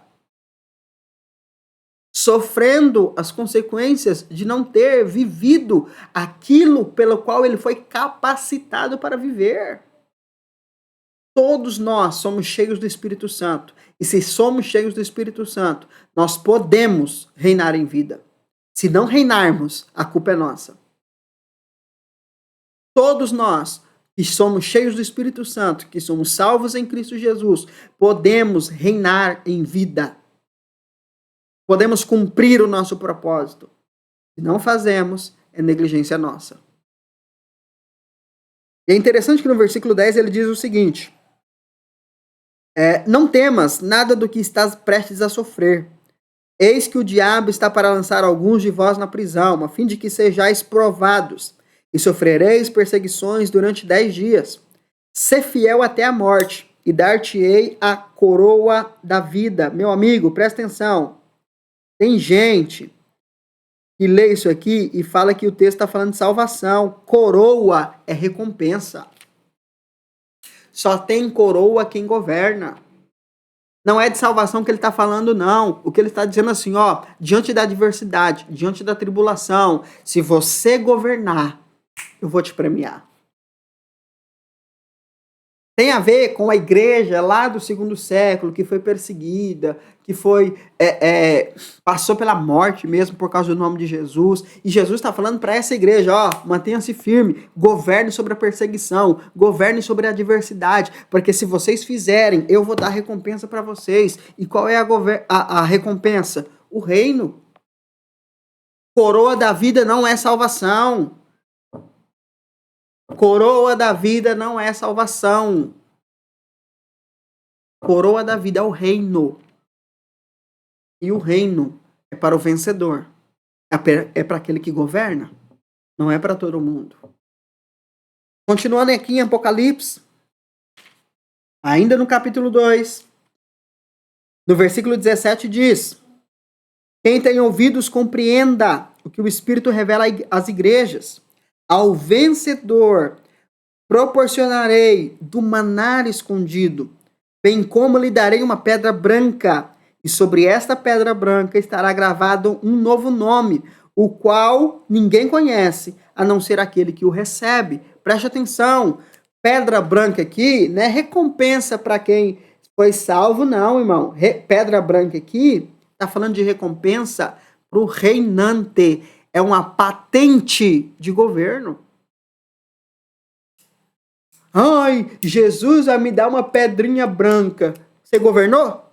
sofrendo as consequências de não ter vivido aquilo pelo qual ele foi capacitado para viver. Todos nós somos cheios do Espírito Santo. E se somos cheios do Espírito Santo, nós podemos reinar em vida. Se não reinarmos, a culpa é nossa. Todos nós que somos cheios do Espírito Santo, que somos salvos em Cristo Jesus, podemos reinar em vida. Podemos cumprir o nosso propósito. Se não fazemos, é negligência nossa. E é interessante que no versículo 10 ele diz o seguinte: não temas nada do que estás prestes a sofrer. Eis que o diabo está para lançar alguns de vós na prisão, a fim de que sejais provados, e sofrereis perseguições durante 10 dias. Sê fiel até a morte, e dar-te-ei a coroa da vida. Meu amigo, presta atenção. Tem gente que lê isso aqui e fala que o texto está falando de salvação. Coroa é recompensa. Só tem coroa quem governa. Não é de salvação que ele está falando, não. O que ele está dizendo assim, ó, diante da adversidade, diante da tribulação, se você governar, eu vou te premiar. Tem a ver com a igreja lá do 2º século, que foi perseguida, que foi passou pela morte mesmo por causa do nome de Jesus. E Jesus está falando para essa igreja, ó, mantenha-se firme, governe sobre a perseguição, governe sobre a adversidade, porque se vocês fizerem, eu vou dar recompensa para vocês. E qual é a recompensa? O reino. Coroa da vida não é salvação. Coroa da vida não é salvação. Coroa da vida é o reino. E o reino é para o vencedor. É para aquele que governa. Não é para todo mundo. Continuando aqui em Apocalipse, ainda no capítulo 2, no versículo 17 diz: quem tem ouvidos compreenda o que o Espírito revela às igrejas. Ao vencedor proporcionarei do maná escondido, bem como lhe darei uma pedra branca, e sobre esta pedra branca estará gravado um novo nome, o qual ninguém conhece, a não ser aquele que o recebe. Preste atenção, pedra branca aqui não é recompensa para quem foi salvo, não, irmão. Pedra branca aqui está falando de recompensa para o reinante. É uma patente de governo. Ai, Jesus vai me dar uma pedrinha branca. Você governou?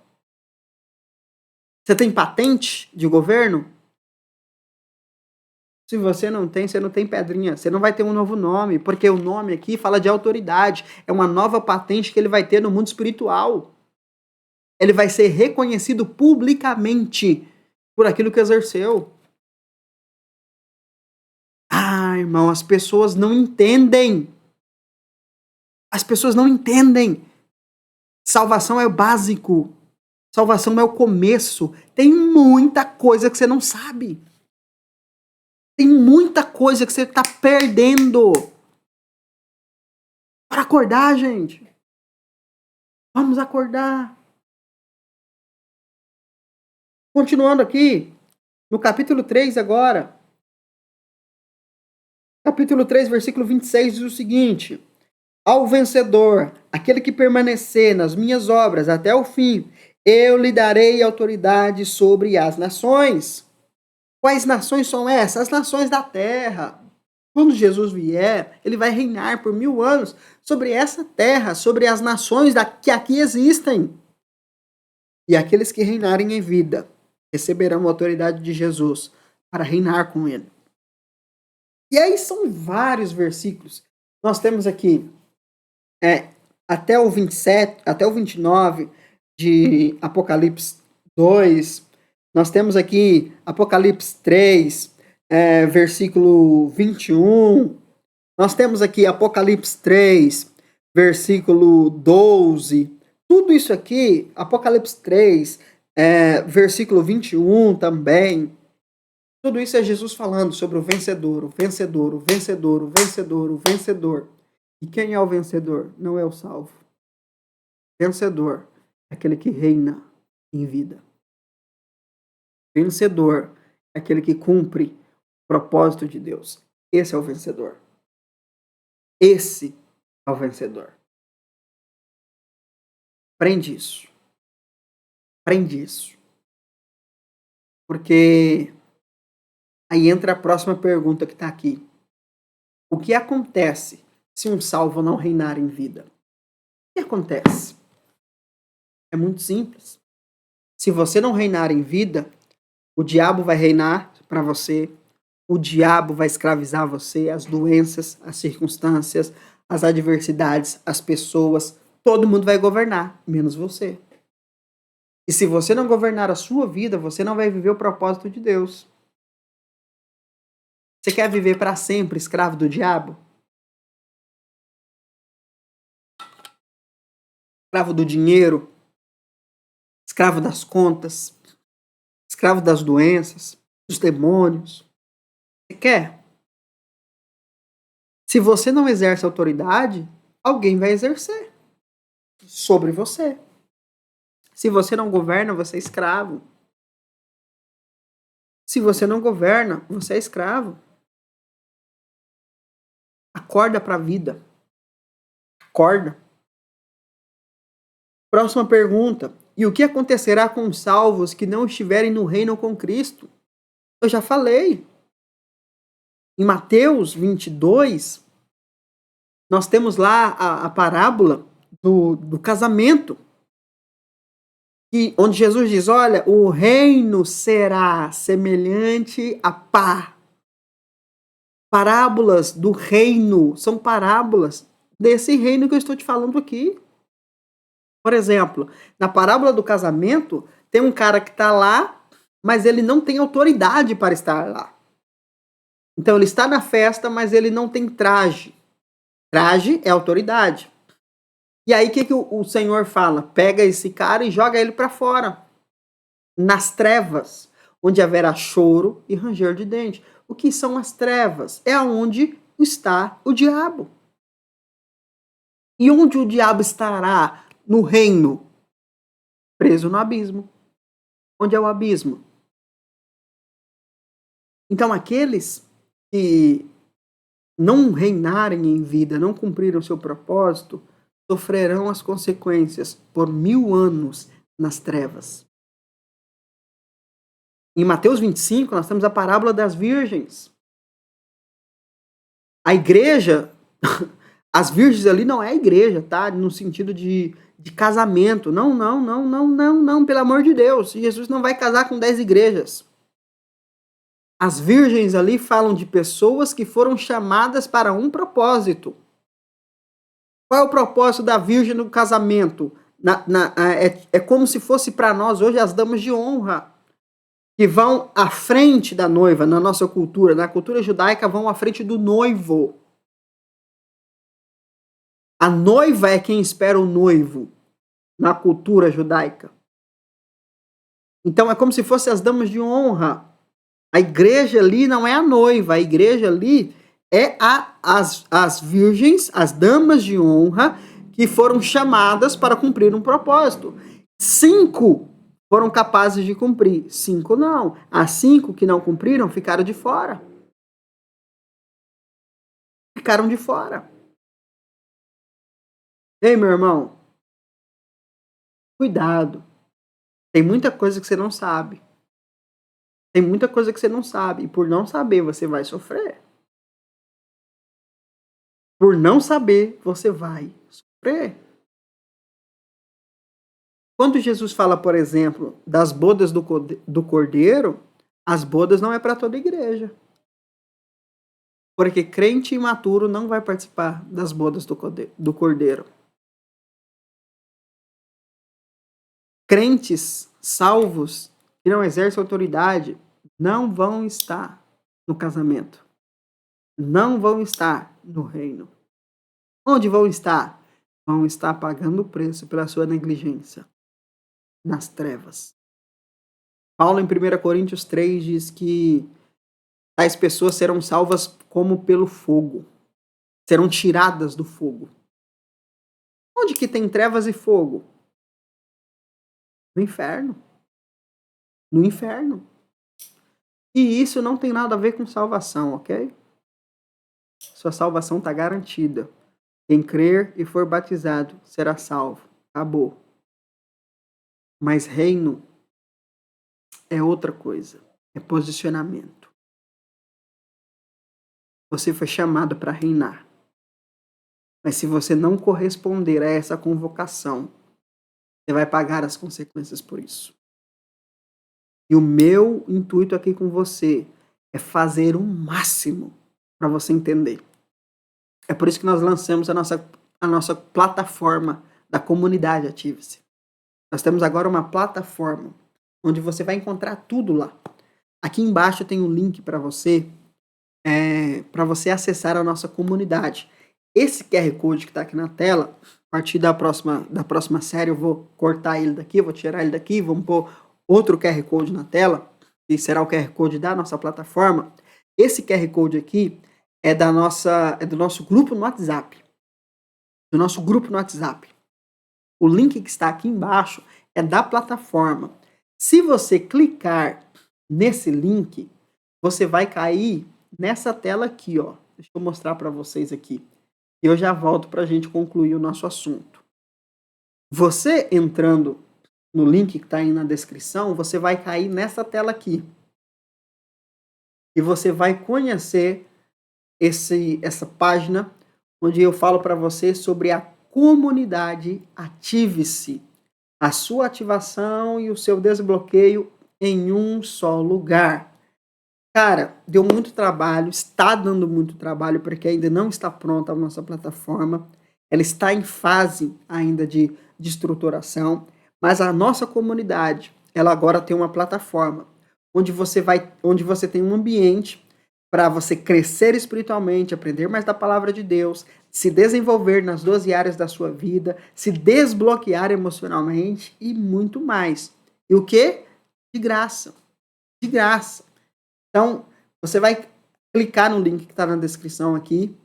Você tem patente de governo? Se você não tem pedrinha. Você não vai ter um novo nome, porque o nome aqui fala de autoridade. É uma nova patente que ele vai ter no mundo espiritual. Ele vai ser reconhecido publicamente por aquilo que exerceu. irmão, as pessoas não entendem. As pessoas não entendem. Salvação é o básico. Salvação é o começo. Tem muita coisa que você não sabe. Tem muita coisa que você está perdendo. Para acordar, gente. Vamos acordar. Continuando aqui, no capítulo 3 agora. Capítulo 3, versículo 26 diz o seguinte: ao vencedor, aquele que permanecer nas minhas obras até o fim, eu lhe darei autoridade sobre as nações. Quais nações são essas? As nações da terra. Quando Jesus vier, ele vai reinar por 1000 anos sobre essa terra, sobre as nações que aqui existem. E aqueles que reinarem em vida receberão a autoridade de Jesus para reinar com ele. E aí são vários versículos. Nós temos aqui até o 27, até o 29 de Apocalipse 2. Nós temos aqui Apocalipse 3, versículo 21. Nós temos aqui Apocalipse 3, versículo 12. Tudo isso aqui, Apocalipse 3, versículo 21 também. Tudo isso é Jesus falando sobre o vencedor, o vencedor, o vencedor, o vencedor, o vencedor. E quem é o vencedor? Não é o salvo. Vencedor é aquele que reina em vida. Vencedor é aquele que cumpre o propósito de Deus. Esse é o vencedor. Esse é o vencedor. Aprende isso. Aprende isso. Porque aí entra a próxima pergunta que está aqui. O que acontece se um salvo não reinar em vida? O que acontece? É muito simples. Se você não reinar em vida, o diabo vai reinar para você, o diabo vai escravizar você, as doenças, as circunstâncias, as adversidades, as pessoas, todo mundo vai governar, menos você. E se você não governar a sua vida, você não vai viver o propósito de Deus. Você quer viver para sempre escravo do diabo? Escravo do dinheiro? Escravo das contas? Escravo das doenças? Dos demônios? Você quer? Se você não exerce autoridade, alguém vai exercer sobre você. Se você não governa, você é escravo. Se você não governa, você é escravo. Acorda para a vida. Acorda. Próxima pergunta. E o que acontecerá com os salvos que não estiverem no reino com Cristo? Eu já falei. Em Mateus 22, nós temos lá a parábola do casamento. Onde Jesus diz, olha, o reino será semelhante a pá. Parábolas do reino, são parábolas desse reino que eu estou te falando aqui. Por exemplo, na parábola do casamento, tem um cara que está lá, mas ele não tem autoridade para estar lá. Então ele está na festa, mas ele não tem traje. Traje é autoridade. E aí o que o Senhor fala? Pega esse cara e joga ele para fora. Nas trevas, onde haverá choro e ranger de dente. O que são as trevas? É onde está o diabo. E onde o diabo estará no reino? Preso no abismo. Onde é o abismo? Então aqueles que não reinarem em vida, não cumprirem o seu propósito, sofrerão as consequências por 1000 anos nas trevas. Em Mateus 25, nós temos a parábola das virgens. A igreja, as virgens ali não é a igreja, tá? No sentido de casamento. Não, pelo amor de Deus. Jesus não vai casar com 10 igrejas. As virgens ali falam de pessoas que foram chamadas para um propósito. Qual é o propósito da virgem no casamento? É como se fosse para nós hoje as damas de honra. que vão à frente da noiva na nossa cultura, na cultura judaica, vão à frente do noivo. A noiva é quem espera o noivo na cultura judaica. Então é como se fossem as damas de honra. A igreja ali não é a noiva, a igreja ali é as virgens, as damas de honra que foram chamadas para cumprir um propósito. 5 foram capazes de cumprir, 5 não. As 5 que não cumpriram ficaram de fora. Ficaram de fora. Ei, meu irmão, cuidado. Tem muita coisa que você não sabe. Tem muita coisa que você não sabe. E por não saber, você vai sofrer. Por não saber, você vai sofrer. Quando Jesus fala, por exemplo, das bodas do Cordeiro, as bodas não é para toda a igreja. Porque crente imaturo não vai participar das bodas do Cordeiro. Crentes salvos, que não exercem autoridade, não vão estar no casamento. Não vão estar no reino. Onde vão estar? Vão estar pagando o preço pela sua negligência. Nas trevas. Paulo, em 1 Coríntios 3, diz que tais pessoas serão salvas como pelo fogo. Serão tiradas do fogo. Onde que tem trevas e fogo? No inferno. No inferno. E isso não tem nada a ver com salvação, ok? Sua salvação está garantida. Quem crer e for batizado será salvo. Acabou. Mas reino é outra coisa. É posicionamento. Você foi chamado para reinar. Mas se você não corresponder a essa convocação, você vai pagar as consequências por isso. E o meu intuito aqui com você é fazer o máximo para você entender. É por isso que nós lançamos a nossa plataforma da comunidade Ative-se. Nós temos agora uma plataforma onde você vai encontrar tudo lá. Aqui embaixo tem um link para você acessar a nossa comunidade. Esse QR Code que está aqui na tela, a partir da próxima série eu vou cortar ele daqui, vou tirar ele daqui, vamos pôr outro QR Code na tela, que será o QR Code da nossa plataforma. Esse QR Code aqui é do nosso grupo no WhatsApp. Do nosso grupo no WhatsApp. O link que está aqui embaixo é da plataforma. Se você clicar nesse link, você vai cair nessa tela aqui, ó. Deixa eu mostrar para vocês aqui. E eu já volto para a gente concluir o nosso assunto. Você entrando no link que está aí na descrição, você vai cair nessa tela aqui. E você vai conhecer essa página onde eu falo para você sobre a comunidade Ative-se. A sua ativação e o seu desbloqueio em um só lugar. Cara, deu muito trabalho, está dando muito trabalho, porque ainda não está pronta a nossa plataforma. Ela está em fase ainda de estruturação, mas a nossa comunidade, ela agora tem uma plataforma onde você tem um ambiente para você crescer espiritualmente, aprender mais da palavra de Deus, se desenvolver nas 12 áreas da sua vida, se desbloquear emocionalmente e muito mais. E o quê? De graça. De graça. Então, você vai clicar no link que está na descrição aqui.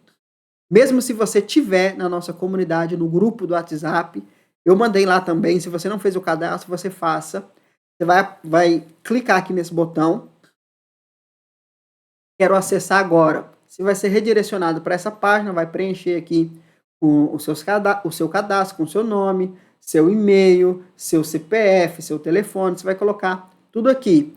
Mesmo se você tiver na nossa comunidade, no grupo do WhatsApp, eu mandei lá também. Se você não fez o cadastro, você faça. Você vai clicar aqui nesse botão. Quero acessar agora. Você vai ser redirecionado para essa página, vai preencher aqui o seu cadastro, com o seu nome, seu e-mail, seu CPF, seu telefone. Você vai colocar tudo aqui.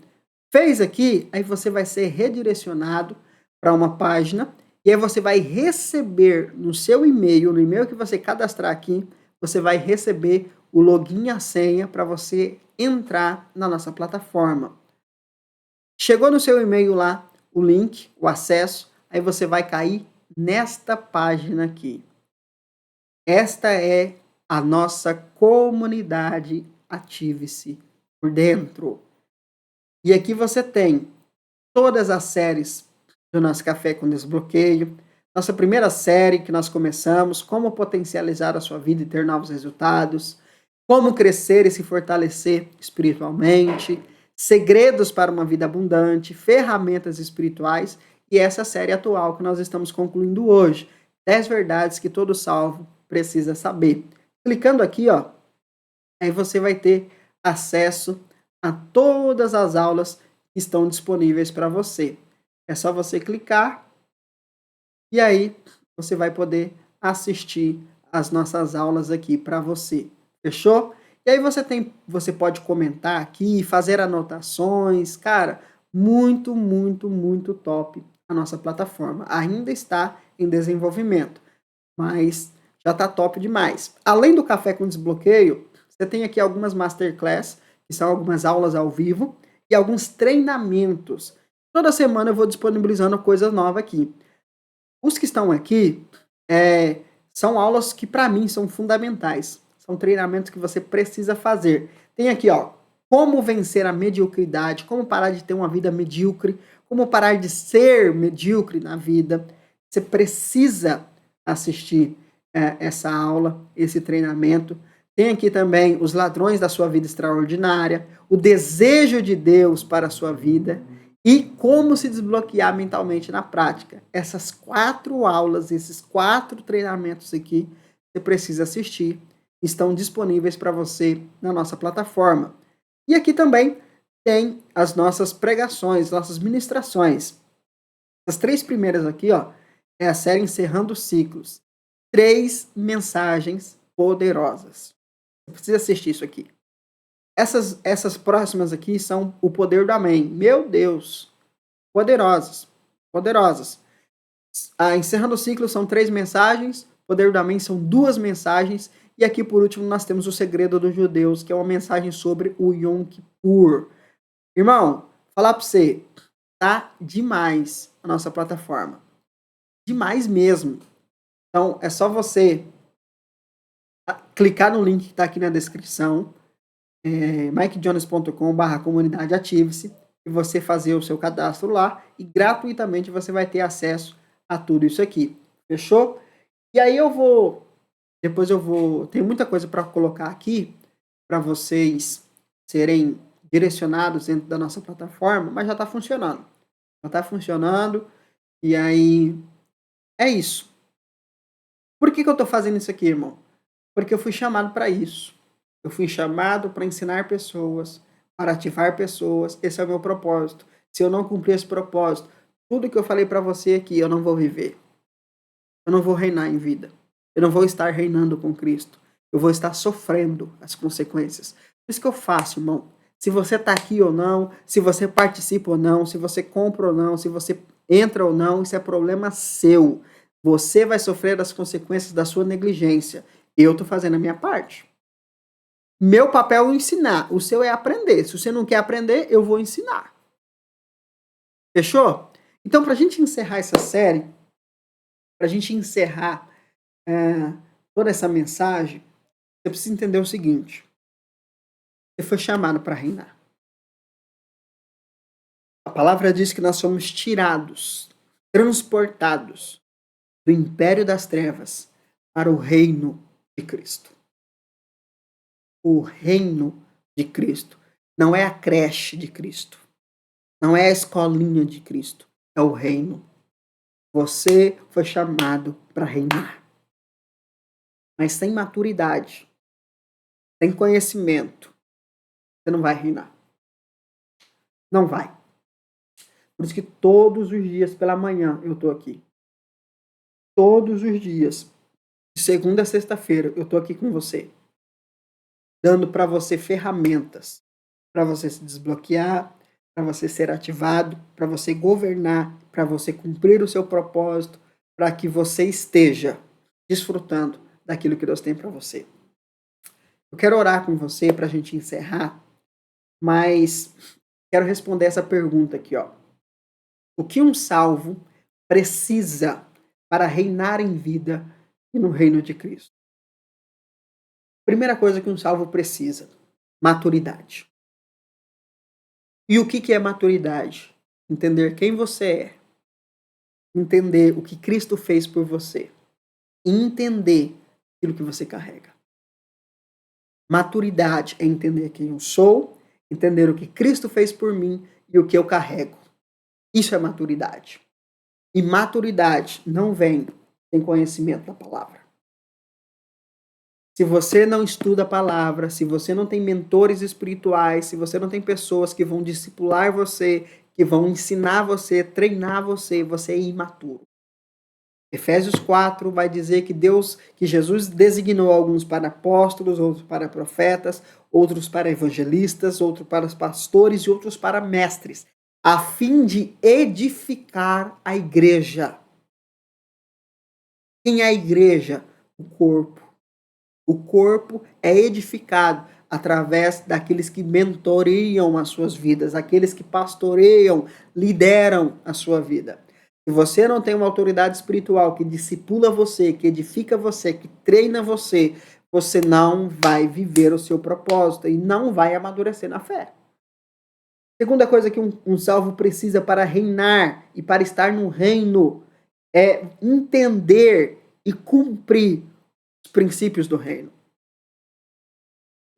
Fez aqui, aí você vai ser redirecionado para uma página e aí você vai receber no seu e-mail, no e-mail que você cadastrar aqui, você vai receber o login e a senha para você entrar na nossa plataforma. Chegou no seu e-mail lá o link, o acesso, aí você vai cair nesta página aqui. Esta é a nossa comunidade Ative-se por dentro. E aqui você tem todas as séries do nosso Café com Desbloqueio. Nossa primeira série que nós começamos, como potencializar a sua vida e ter novos resultados, como crescer e se fortalecer espiritualmente, segredos para uma vida abundante, ferramentas espirituais e essa série atual que nós estamos concluindo hoje, 10 verdades que todo salvo precisa saber. Clicando aqui, ó, aí você vai ter acesso a todas as aulas que estão disponíveis para você. É só você clicar e aí você vai poder assistir as nossas aulas aqui para você. Fechou? E aí você pode comentar aqui, fazer anotações, cara, muito, muito, muito top a nossa plataforma. Ainda está em desenvolvimento, mas já está top demais. Além do Café com Desbloqueio, você tem aqui algumas masterclass, que são algumas aulas ao vivo, e alguns treinamentos. Toda semana eu vou disponibilizando coisa nova aqui. Os que estão aqui são aulas que para mim são fundamentais. São treinamentos que você precisa fazer. Tem aqui, ó, como vencer a mediocridade, como parar de ter uma vida medíocre, como parar de ser medíocre na vida. Você precisa assistir essa aula, esse treinamento. Tem aqui também os ladrões da sua vida extraordinária, o desejo de Deus para a sua vida e como se desbloquear mentalmente na prática. Essas 4 aulas, esses 4 treinamentos aqui, você precisa assistir. Estão disponíveis para você na nossa plataforma. E aqui também tem as nossas pregações, nossas ministrações. As 3 primeiras aqui, ó, é a série Encerrando Ciclos. 3 mensagens poderosas. Você precisa assistir isso aqui. Essas próximas aqui são o poder do amém. Meu Deus! Poderosas. Poderosas. Encerrando o ciclo são 3 mensagens. Poder do amém são 2 mensagens. E aqui, por último, nós temos o segredo dos judeus, que é uma mensagem sobre o Yom Kippur. Irmão, falar para você, tá demais a nossa plataforma. Demais mesmo. Então, é só você clicar no link que está aqui na descrição, mikejones.com/comunidade ative-se, e você fazer o seu cadastro lá e gratuitamente você vai ter acesso a tudo isso aqui. Fechou? E aí tem muita coisa para colocar aqui para vocês serem direcionados dentro da nossa plataforma, mas já está funcionando. Já está funcionando e aí é isso. Por que eu estou fazendo isso aqui, irmão? Porque eu fui chamado para isso. Eu fui chamado para ensinar pessoas, para ativar pessoas. Esse é o meu propósito. Se eu não cumprir esse propósito, tudo que eu falei para você aqui, eu não vou viver. Eu não vou reinar em vida. Eu não vou estar reinando com Cristo. Eu vou estar sofrendo as consequências. Por isso que eu faço, irmão. Se você está aqui ou não, se você participa ou não, se você compra ou não, se você entra ou não, isso é problema seu. Você vai sofrer as consequências da sua negligência. Eu estou fazendo a minha parte. Meu papel é ensinar, o seu é aprender. Se você não quer aprender, eu vou ensinar. Fechou? Então, para a gente encerrar essa série, para a gente encerrar toda essa mensagem, você precisa entender o seguinte: você foi chamado para reinar. A palavra diz que nós somos tirados, transportados do império das trevas para o reino de Cristo. O reino de Cristo. Não é a creche de Cristo. Não é a escolinha de Cristo. É o reino. Você foi chamado para reinar. Mas sem maturidade, sem conhecimento, você não vai reinar. Não vai. Por isso que todos os dias pela manhã eu estou aqui. Todos os dias, de segunda a sexta-feira, eu estou aqui com você. Dando para você ferramentas para você se desbloquear, para você ser ativado, para você governar, para você cumprir o seu propósito, para que você esteja desfrutando daquilo que Deus tem para você. Eu quero orar com você para a gente encerrar, mas quero responder essa pergunta aqui, ó. O que um salvo precisa para reinar em vida e no reino de Cristo? Primeira coisa que um salvo precisa: maturidade. E o que é maturidade? Entender quem você é, entender o que Cristo fez por você e entender aquilo que você carrega. Maturidade é entender quem eu sou, entender o que Cristo fez por mim e o que eu carrego. Isso é maturidade. E maturidade não vem sem conhecimento da palavra. Se você não estuda a palavra, se você não tem mentores espirituais, se você não tem pessoas que vão discipular você, que vão ensinar você, treinar você, você é imaturo. Efésios 4 vai dizer que Jesus designou alguns para apóstolos, outros para profetas, outros para evangelistas, outros para pastores e outros para mestres, a fim de edificar a igreja. Quem é a igreja? O corpo. O corpo é edificado através daqueles que mentoriam as suas vidas, aqueles que pastoreiam, lideram a sua vida. Se você não tem uma autoridade espiritual que discipula você, que edifica você, que treina você, você não vai viver o seu propósito e não vai amadurecer na fé. Segunda coisa que um salvo precisa para reinar e para estar no reino é entender e cumprir os princípios do reino.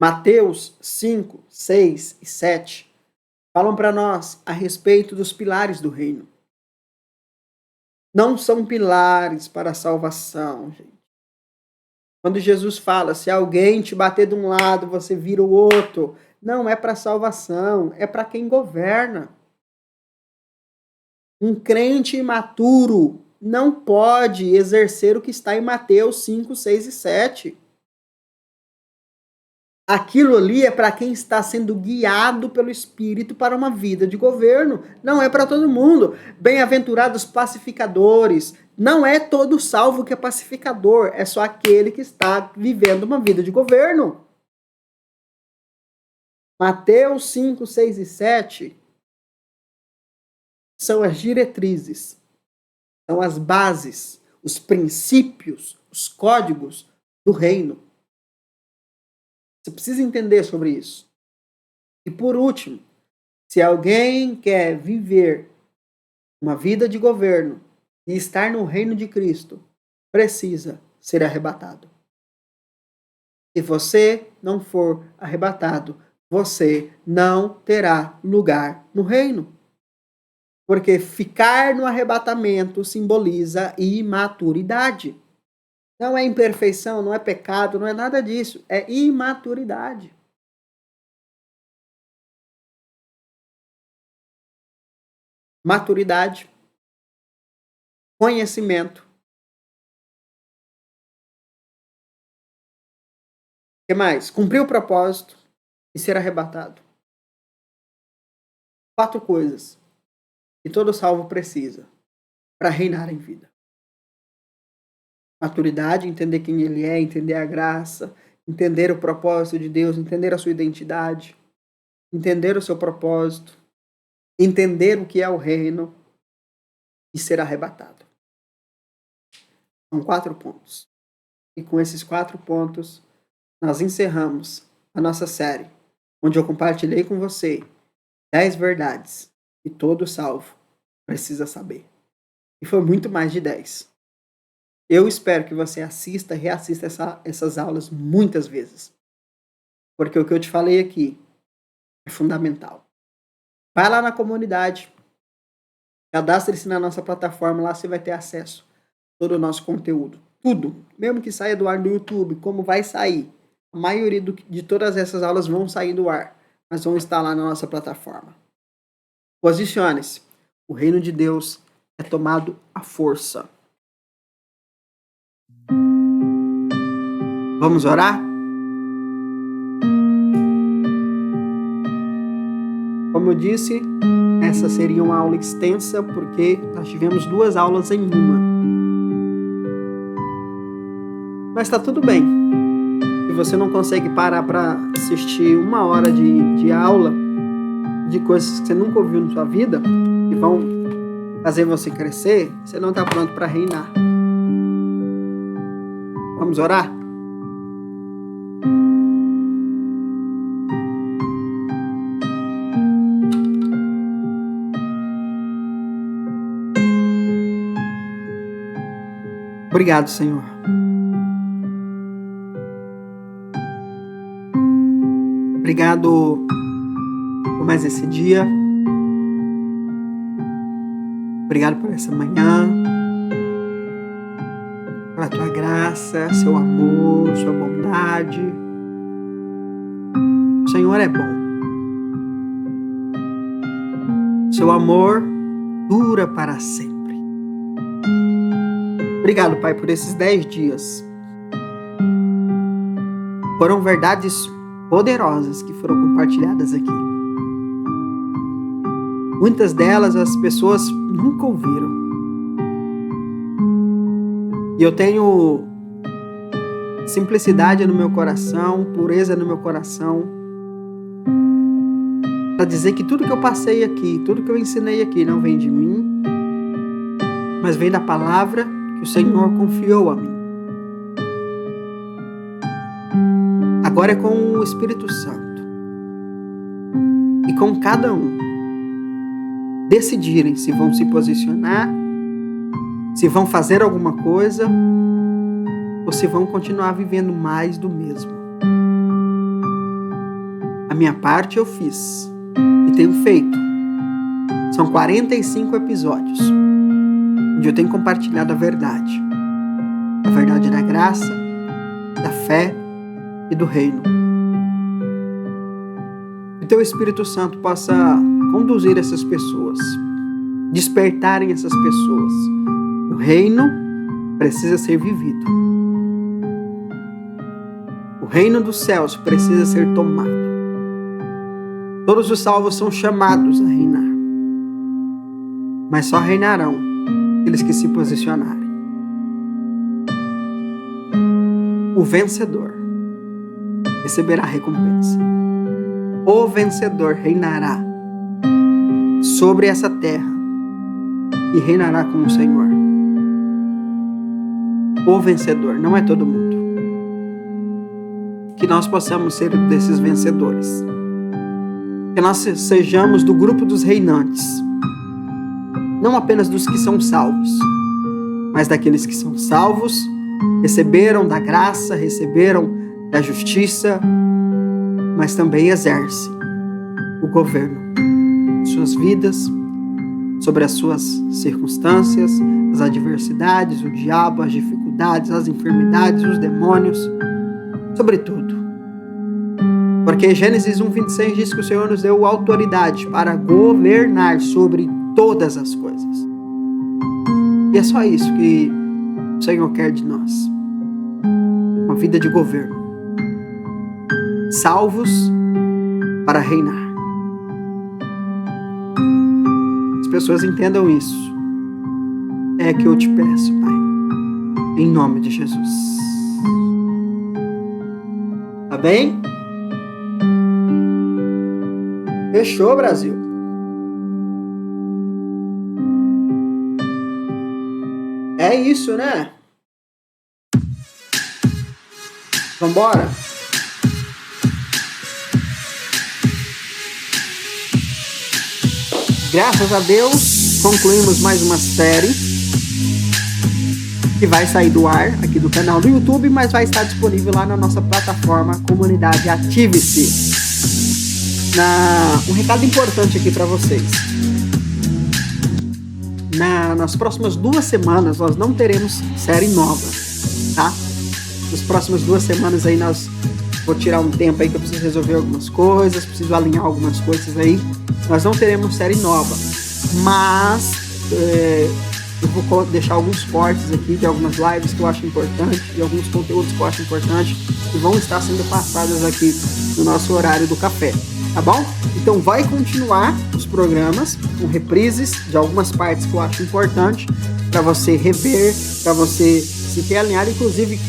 Mateus 5, 6 e 7 falam para nós a respeito dos pilares do reino. Não são pilares para a salvação, gente. Quando Jesus fala, se alguém te bater de um lado, você vira o outro, não é para salvação, é para quem governa. Um crente imaturo não pode exercer o que está em Mateus 5, 6 e 7. Aquilo ali é para quem está sendo guiado pelo Espírito para uma vida de governo. Não é para todo mundo. Bem-aventurados pacificadores. Não é todo salvo que é pacificador. É só aquele que está vivendo uma vida de governo. Mateus 5, 6 e 7 são as diretrizes, são as bases, os princípios, os códigos do reino. Você precisa entender sobre isso. E por último, se alguém quer viver uma vida de governo e estar no reino de Cristo, precisa ser arrebatado. Se você não for arrebatado, você não terá lugar no reino. Porque ficar no arrebatamento simboliza imaturidade. Não é imperfeição, não é pecado, não é nada disso. É imaturidade. Maturidade, conhecimento. O que mais? Cumprir o propósito e ser arrebatado. 4 coisas que todo salvo precisa para reinar em vida. Maturidade, entender quem ele é, entender a graça, entender o propósito de Deus, entender a sua identidade, entender o seu propósito, entender o que é o reino e ser arrebatado. São 4 pontos. E com esses 4 pontos, nós encerramos a nossa série, onde eu compartilhei com você 10 verdades que todo salvo precisa saber. E foi muito mais de 10. Eu espero que você assista e reassista essas aulas muitas vezes. Porque o que eu te falei aqui é fundamental. Vai lá na comunidade, cadastre-se na nossa plataforma, lá você vai ter acesso a todo o nosso conteúdo. Tudo, mesmo que saia do ar do YouTube, como vai sair. A maioria de todas essas aulas vão sair do ar, mas vão estar lá na nossa plataforma. Posicione-se. O reino de Deus é tomado à força. Vamos orar? Como eu disse, essa seria uma aula extensa, porque nós tivemos 2 aulas em uma. Mas está tudo bem. Se você não consegue parar para assistir 1 hora de aula de coisas que você nunca ouviu na sua vida, que vão fazer você crescer, você não está pronto para reinar. Vamos orar? Obrigado, Senhor. Obrigado por mais esse dia. Obrigado por essa manhã. Pela tua graça, seu amor, sua bondade. O Senhor é bom. Seu amor dura para sempre. Obrigado, Pai, por esses 10 dias. Foram verdades poderosas que foram compartilhadas aqui. Muitas delas as pessoas nunca ouviram. E eu tenho simplicidade no meu coração, pureza no meu coração, para dizer que tudo que eu passei aqui, tudo que eu ensinei aqui não vem de mim, mas vem da palavra que o Senhor confiou a mim. Agora é com o Espírito Santo e com cada um decidirem se vão se posicionar, se vão fazer alguma coisa ou se vão continuar vivendo mais do mesmo. A minha parte eu fiz e tenho feito. São 45 episódios onde eu tenho compartilhado a verdade da graça, da fé e do reino. Que teu Espírito Santo possa conduzir essas pessoas, despertarem essas pessoas. O reino precisa ser vivido. O reino dos céus precisa ser tomado. Todos os salvos são chamados a reinar, mas só reinarão aqueles que se posicionarem. O vencedor receberá recompensa. O vencedor reinará sobre essa terra e reinará com o Senhor. O vencedor, não é todo mundo. Que nós possamos ser desses vencedores. Que nós sejamos do grupo dos reinantes. Não apenas dos que são salvos, mas daqueles que são salvos, receberam da graça, receberam da justiça, mas também exercem o governo de suas vidas, sobre as suas circunstâncias, as adversidades, o diabo, as dificuldades, as enfermidades, os demônios, sobre tudo. Porque Gênesis 1:26 diz que o Senhor nos deu autoridade para governar sobre todas as coisas. E é só isso que o Senhor quer de nós. Uma vida de governo. Salvos para reinar. As pessoas entendam isso. É que eu te peço, Pai. Em nome de Jesus. Tá bem? Fechou, Brasil. É isso, né? Vambora? Graças a Deus, concluímos mais uma série que vai sair do ar aqui do canal do YouTube, mas vai estar disponível lá na nossa plataforma Comunidade Active-se. Um recado importante aqui para vocês. Nas próximas 2 semanas nós não teremos série nova, tá? Nas próximas 2 semanas aí vou tirar um tempo aí que eu preciso resolver algumas coisas, preciso alinhar algumas coisas aí. Nós não teremos série nova, mas eu vou deixar alguns cortes aqui de algumas lives que eu acho importante, de alguns conteúdos que eu acho importante, que vão estar sendo passados aqui no nosso horário do café, tá bom? Então vai continuar os programas com reprises de algumas partes que eu acho importante para você rever, para você se realinhar, inclusive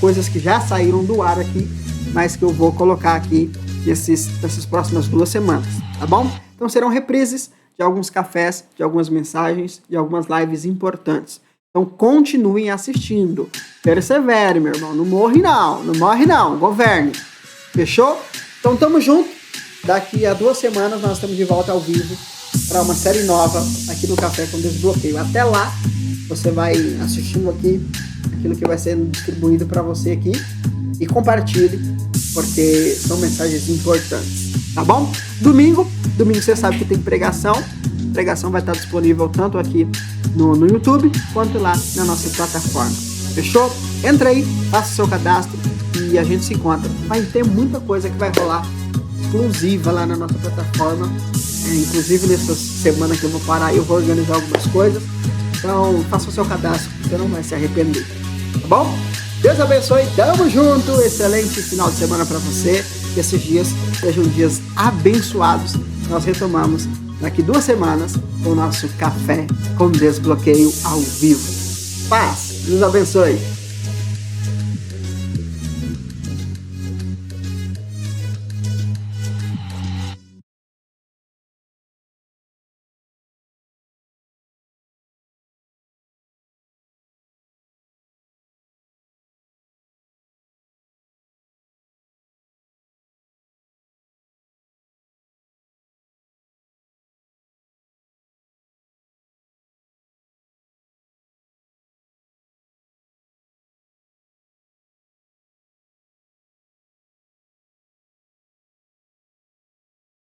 coisas que já saíram do ar aqui, mas que eu vou colocar aqui nessas próximas 2 semanas, tá bom? Então serão reprises de alguns cafés, de algumas mensagens, de algumas lives importantes. Então continuem assistindo. Persevere, meu irmão. Não morre não. Governe. Fechou? Então tamo junto. Daqui a 2 semanas nós estamos de volta ao vivo para uma série nova aqui do Café com Desbloqueio. Até lá, você vai assistindo aqui aquilo que vai sendo distribuído para você aqui e compartilhe, porque são mensagens importantes, tá bom? Domingo você sabe que tem pregação. A pregação vai estar disponível tanto aqui no YouTube quanto lá na nossa plataforma. Fechou? Entra aí, faça o seu cadastro e a gente se encontra. Vai ter muita coisa que vai rolar exclusiva lá na nossa plataforma. Inclusive nessa semana que eu vou parar, eu vou organizar algumas coisas. Então faça o seu cadastro, você não vai se arrepender. Tá bom? Deus abençoe, tamo junto, excelente final de semana para você. Que esses dias sejam dias abençoados. Nós retomamos daqui 2 semanas o nosso Café com Desbloqueio ao vivo. Paz, Deus abençoe.